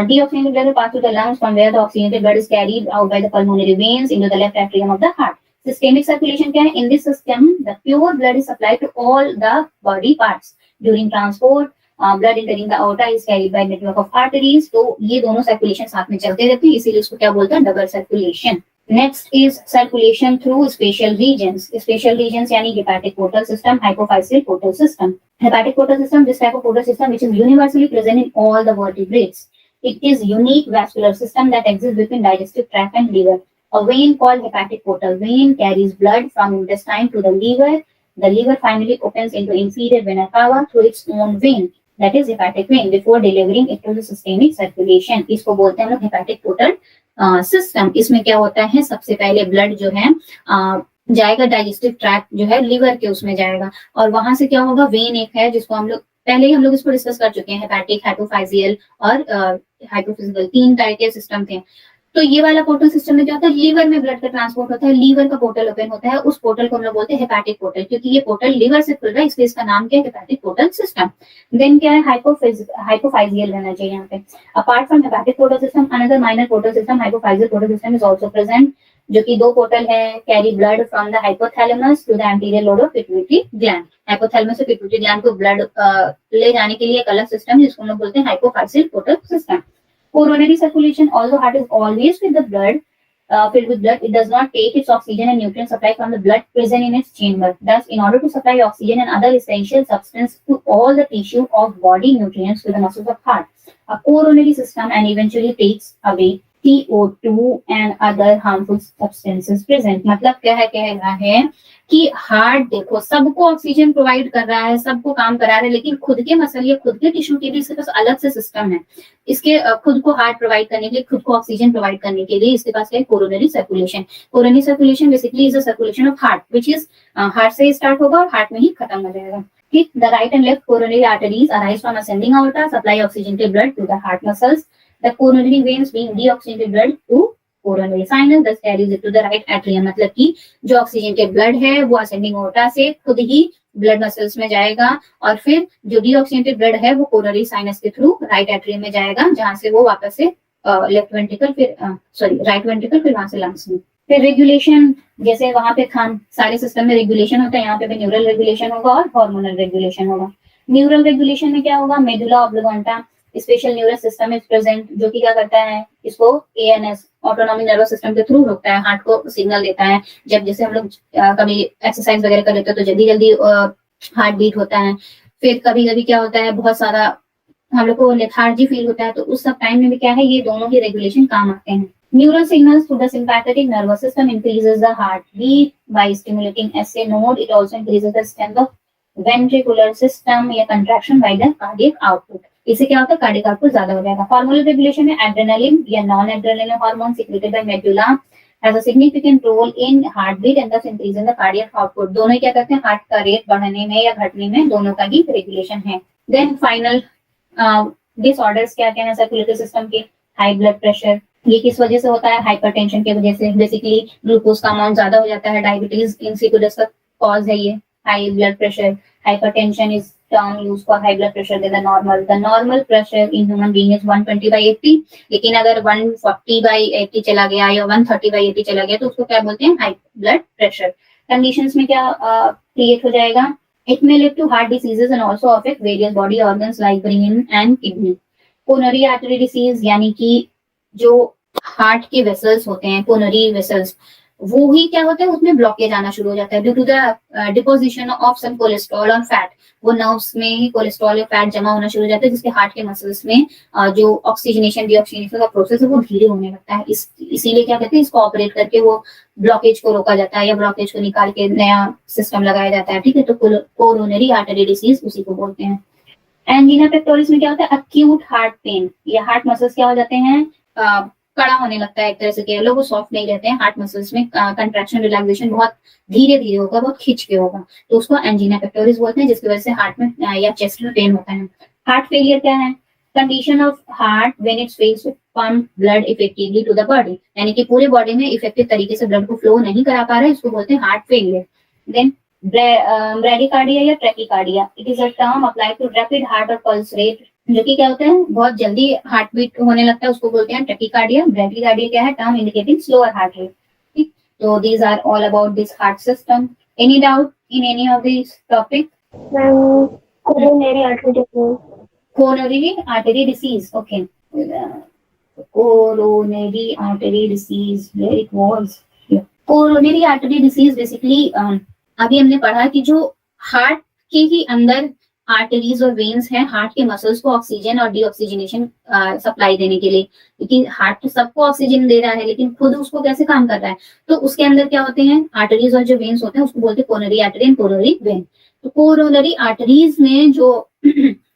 Deoxygenated blood will pass through the lungs from where the oxygenated blood is carried out by the pulmonary veins into the left atrium of the heart. Systemic circulation क्या है, in this system the pure blood is supplied to all the body parts. During transport, blood entering the aorta is carried by network of arteries. तो ये दोनों circulation साथ में चलते रहते हैं, इसीलिए इसको क्या बोलते हैं, double circulation. Next is circulation through special regions. Special regions यानी hepatic portal system, hypophyseal portal system. Hepatic portal system, this type of portal system which is universally present in all the vertebrates. It is unique vascular system that exists between digestive tract and liver. A vein called hepatic portal vein carries blood from intestine to the liver. The liver finally opens into inferior vena cava through its own vein, that is hepatic vein, before delivering it to the systemic circulation. इसको बोलते हैं हम लोग hepatic portal system. इसमें क्या होता है, सबसे पहले ब्लड जो है जाएगा डाइजेस्टिव ट्रैक्ट जो है लिवर के उसमें जाएगा, और वहां से क्या होगा, वेन एक है जिसको हम लोग पहले ही हम लोग इसको डिस्कस कर चुके हैं, हेपेटिक, हाइपोफाइजियल और हाइपोफिजिकल, 3 टाइप के सिस्टम थे। तो ये वाला पोर्टल सिस्टम में क्या होता है, लीवर में ब्लड का ट्रांसपोर्ट होता है, लीवर का पोर्टल ओपन होता है, उस पोर्टल को हम लोग बोलते हैं हेपेटिक पोर्टल, क्योंकि ये पोर्टल लीवर से खुल रहा है, इसलिए इसका नाम क्या है, हेपेटिक पोर्टल सिस्टम। देन क्या है, हाइपोफाइजियल रहना चाहिए यहाँ पे। Apart from hepatic portal system, another minor portal system, hypophyseal portal system is also present, जो कि 2 पोर्टल है, carry blood from the hypothalamus to the anterior lobe of pituitary gland. Hypothalamus से पिट्यूटरी ग्लैंड को blood ले जाने के लिए एक अलग सिस्टम है जिसको हम लोग बोलते हैं hypophyseal portal system. Coronary circulation, although heart is always with the blood, filled with blood, it does not take its oxygen and nutrient supply from the blood present in its chamber. Thus, in order to supply oxygen and other essential substance to all the tissue of body, nutrients to the muscles of heart, a coronary system and eventually takes away CO2 and other harmful substances present. मतलब क्या कह रहा है कि heart देखो सबको oxygen provide कर रहा है, सबको काम करा रहा है, लेकिन खुद के मसल या खुद के टिश्यू के लिए इसके पास अलग से सिस्टम है। इसके खुद को हार्ट प्रोवाइड करने के लिए, खुद को ऑक्सीजन प्रोवाइड करने के लिए इसके पास है coronary circulation. Coronary circulation basically is a circulation of heart which is heart से स्टार्ट होगा और हार्ट में ही खत्म हो जाएगा। ठीक, the right and left coronary arteries arise from ascending aorta, supply oxygenated blood to the heart muscles. The coronary veins being deoxygenated blood to coronary sinus, thus carries it to the right atrium. मतलब कि जो oxygenated blood है वो ascending aorta से खुद ही blood muscles में जाएगा, और फिर जो डीऑक्सीजनेटेड ब्लड है वो कोरोनरी साइनस के थ्रू राइट एट्रियम में जाएगा, जहां से वो वापस से लेफ्ट वेंट्रिकल, फिर राइट वेंट्रिकल, फिर वहां से लंग्स में। फिर रेगुलेशन, जैसे वहां पे सारे सिस्टम में रेगुलेशन होता है, यहाँ पे भी न्यूरल रेगुलेशन होगा और हार्मोनल रेगुलेशन होगा। न्यूरल रेगुलेशन में क्या होगा, medulla oblongata special neural system is present, जो कि क्या करता है, इसको एएनएस ऑटोनॉमिक नर्वस सिस्टम के थ्रू रोकता है, हार्ट को सिग्नल देता है। जब जैसे हम लोग कभी एक्सरसाइज वगैरह कर लेते हैं तो जल्दी जल्दी हार्ट बीट होता है। फिर कभी कभी क्या होता है, बहुत सारा हम लोग को लेथार्जी फील होता है, तो उस सब टाइम में भी क्या है, ये दोनों ही रेगुलेशन काम आते हैं। Neural signals to the sympathetic nervous system increases the heartbeat by stimulating SA node. It also increases the strength of ventricular system या contraction by the cardiac output. इससे क्या होता है, कार्डियक आउटपुट ज्यादा हो जाएगा। हार्मोनल रेगुलेशन में adrenaline या non adrenaline hormone secreted by medulla has a significant role in heartbeat and thus increasing the cardiac output. दोनों ही क्या करते हैं, हार्ट का रेट बढ़ने में या घटने में, दोनों का ही रेगुलेशन है। देन फाइनल डिसऑर्डर्स क्या क्या है सर्कुलेटरी सिस्टम के, हाई ब्लड प्रेशर, ये किस वजह से होता है, हाइपरटेंशन की वजह से। बेसिकली ग्लूकोज का अमाउंट ज्यादा हो जाता है, डायबिटीज इंसिपिडस का कॉज है ये high blood pressure. Hypertension is term use for high blood pressure then the normal pressure in human being is 120/80, लेकिन अगर 140/80 चला गया या 130/80 चला गया तो उसको क्या बोलते हैं, हाई ब्लड प्रेशर। कंडीशंस में क्या क्रिएट हो जाएगा, it may lead to heart diseases and also affect various body organs like brain and kidney. Coronary artery disease यानी कि जो हार्ट के वेसल्स होते हैं, कोरोनरी वेसल्स, वो ही क्या होता है, उसमें ब्लॉकेज आना शुरू हो जाता है due to the deposition of some cholesterol और फैट। वो नर्व्स में ही कोलेस्ट्रॉल या फैट जमा होना शुरू हो जाता है, जिसके हार्ट के मसल्स में जो ऑक्सीजनेशन डीऑक्सीजनेशन का प्रोसेस है वो धीरे होने लगता है। इसीलिए क्या कहते हैं, इसको ऑपरेट करके वो ब्लॉकेज को रोका जाता है या ब्लॉकेज को निकाल के नया सिस्टम लगाया जाता है। ठीक है, तो कोरोनरी आर्टरी डिसीज उसी को बोलते हैं। एंजीना पेक्टोरिस में क्या होता है, अक्यूट हार्ट पेन, ये हार्ट मसल्स क्या हो जाते हैं, कड़ा होने लगता है, एक तरह से कह लो वो सॉफ्ट नहीं रहते हैं। हार्ट मसल्स में कंट्रैक्शन रिलैक्सेशन बहुत धीरे धीरे होगा, बहुत खिंच के होगा, तो उसको एंजीना पेक्टोरिस बोलते हैं, जिसकी वजह से हार्ट में या चेस्ट में पेन होता है। हार्ट फेलियर क्या है? Condition of heart when it fails to pump blood effectively to the body, यानी कि पूरे बॉडी में इफेक्टिव तरीके से ब्लड को फ्लो नहीं करा पा रहा है, इसको बोलते हैं हार्ट फेलियर। देन ब्रेडिकार्डिया या tachycardia, it is a term applied to rapid heart और पल्स रेट, जो कि क्या होता है, बहुत जल्दी हार्ट बीट होने लगता है, उसको बोलते हैं ट्रैकिकार्डिया। ब्रेडिकार्डिया क्या है? Term indicating slower heart rate. ठीक, तो these are all about this heart system. Any doubt in any of this topic? Coronary artery disease. Coronary artery disease, okay. Coronary artery disease, where it was here. Coronary artery disease basically अभी हमने पढ़ा कि जो heart के ही अंदर arteries और veins हैं, heart के मसल्स को ऑक्सीजन और डीऑक्सीजनेशन सप्लाई देने के लिए, क्योंकि हार्ट तो सबको ऑक्सीजन दे रहा है, लेकिन खुद उसको कैसे काम कर रहा है, तो उसके अंदर क्या होते हैं, आर्टरीज और जो वेन्स होते हैं, उसको बोलते हैं coronary artery and coronary when. तो कोरोनरी आर्टरीज में जो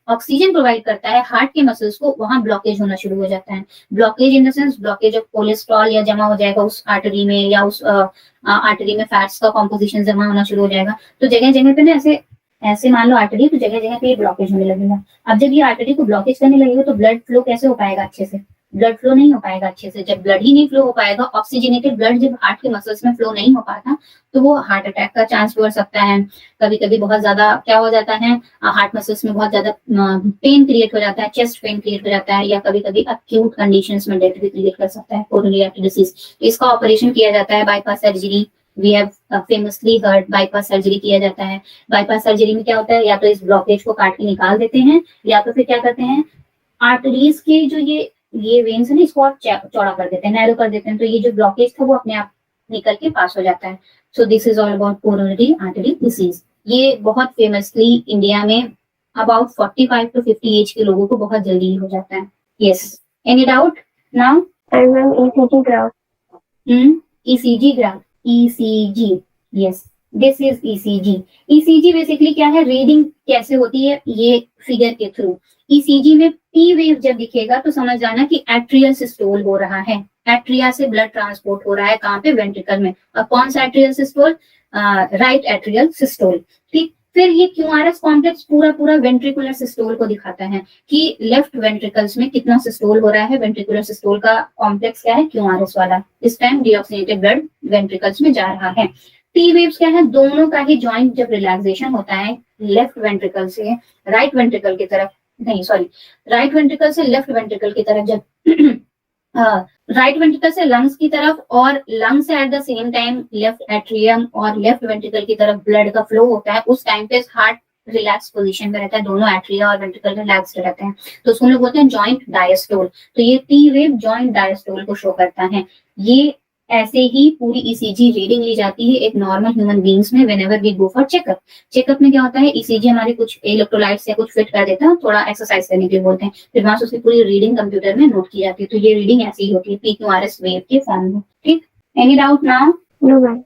ऑक्सीजन प्रोवाइड करता है हार्ट के मसल्स को, वहां ब्लॉकेज होना शुरू हो जाता है। Blockage in the sense blockage of cholesterol या जमा हो जाएगा उस आर्टरी में, या उस आर्टरी में फैट्स का कॉम्पोजिशन जमा होना शुरू हो जाएगा। तो जगह जगह पे ना ऐसे ऐसे मान लो आर्टरी, तो जगह जगह पे ये ब्लॉकेज होने लगेगा। अब जब ये आर्टरी को ब्लॉकेज करने लगेगा तो ब्लड फ्लो कैसे हो पाएगा अच्छे से? ब्लड फ्लो नहीं हो पाएगा अच्छे से। जब ब्लड ही नहीं फ्लो हो पाएगा, ऑक्सीजनेटेड ब्लड जब हार्ट के मसल्स में फ्लो नहीं हो पाता, तो वो हार्ट अटैक का चांस बढ़ सकता है। कभी कभी बहुत ज्यादा क्या हो जाता है, हार्ट मसल्स में बहुत ज्यादा पेन क्रिएट हो जाता है, चेस्ट पेन क्रिएट हो जाता है, या कभी कभी अक्यूट कंडीशंस में डेथ भी क्रिएट कर सकता है कोरोनरी आर्टरी डिसीज। तो इसका ऑपरेशन किया जाता है, bypass surgery. We have famously heard, bypass surgery किया जाता है। बाईपास सर्जरी में क्या होता है, या तो इस ब्लॉकेज को काट के निकाल देते हैं, या तो फिर क्या करते हैं, आर्टरीज के जो ये वेन्स है ना, इसको और चौड़ा कर देते हैं, नैरो कर देते हैं, तो ये जो ब्लॉकेज था वो अपने आप निकल के पास हो जाता है। सो this is all about coronary artery disease. ये बहुत फेमसली इंडिया में अबाउट 45 to 50 एज के लोगों को बहुत जल्दी हो जाता है। Yes, any doubt now? And ma'am, ECG graph. ECG graph, ECG, yes, this is ECG। ECG basically क्या है, रीडिंग कैसे होती है, ये फिगर के थ्रू। ECG में P वेव जब दिखेगा तो समझ जाना कि एट्रियल सिस्टोल हो रहा है, एट्रिया से ब्लड ट्रांसपोर्ट हो रहा है, कहाँ पे, वेंट्रिकल में। और कौन सा atrial systole? Right atrial systole. ठीक, फिर ये QRS कॉम्प्लेक्स पूरा पूरा वेंट्रिकुलर सिस्टोल को दिखाता है कि लेफ्ट वेंट्रिकल्स में कितना सिस्टोल हो रहा है। वेंट्रिकुलर सिस्टोल का कॉम्प्लेक्स क्या है? QRS वाला। इस टाइम डीऑक्सीनेटेड ब्लड वेंट्रिकल्स में जा रहा है। टी वेव्स क्या है? दोनों का ही जॉइंट जब रिलैक्सेशन होता है लेफ्ट वेंट्रिकल से राइट वेंट्रिकल की तरफ, नहीं सॉरी, राइट वेंट्रिकल से लेफ्ट वेंट्रिकल की तरफ, जब राइट वेंट्रिकल से लंग्स की तरफ और लंग्स से at the same time left atrium और लेफ्ट वेंट्रिकल की तरफ ब्लड का फ्लो होता है, उस टाइम पे हार्ट रिलैक्स पोजीशन में रहता है, दोनों एट्रिया और वेंट्रिकल रिलैक्स्ड रहते हैं, तो उसको हम लोग बोलते हैं जॉइंट डायस्टोल। तो ये टी वेव जॉइंट डायस्टोल को शो करता है। ये ऐसे ही पूरी ECG रीडिंग ली जाती है एक नॉर्मल ह्यूमन बींग्स में whenever we go for checkup. Checkup में क्या होता है, ECG हमारे कुछ इलेक्ट्रोलाइट्स या कुछ फिट कर देता है, थोड़ा एक्सरसाइज करने के लिए बोलते हैं, फिर वहां से उसकी पूरी रीडिंग कंप्यूटर में नोट की जाती है। तो ये रीडिंग ऐसी ही होती है PQRS वेव के फॉर्म में। ठीक, any doubt now? No ma'am.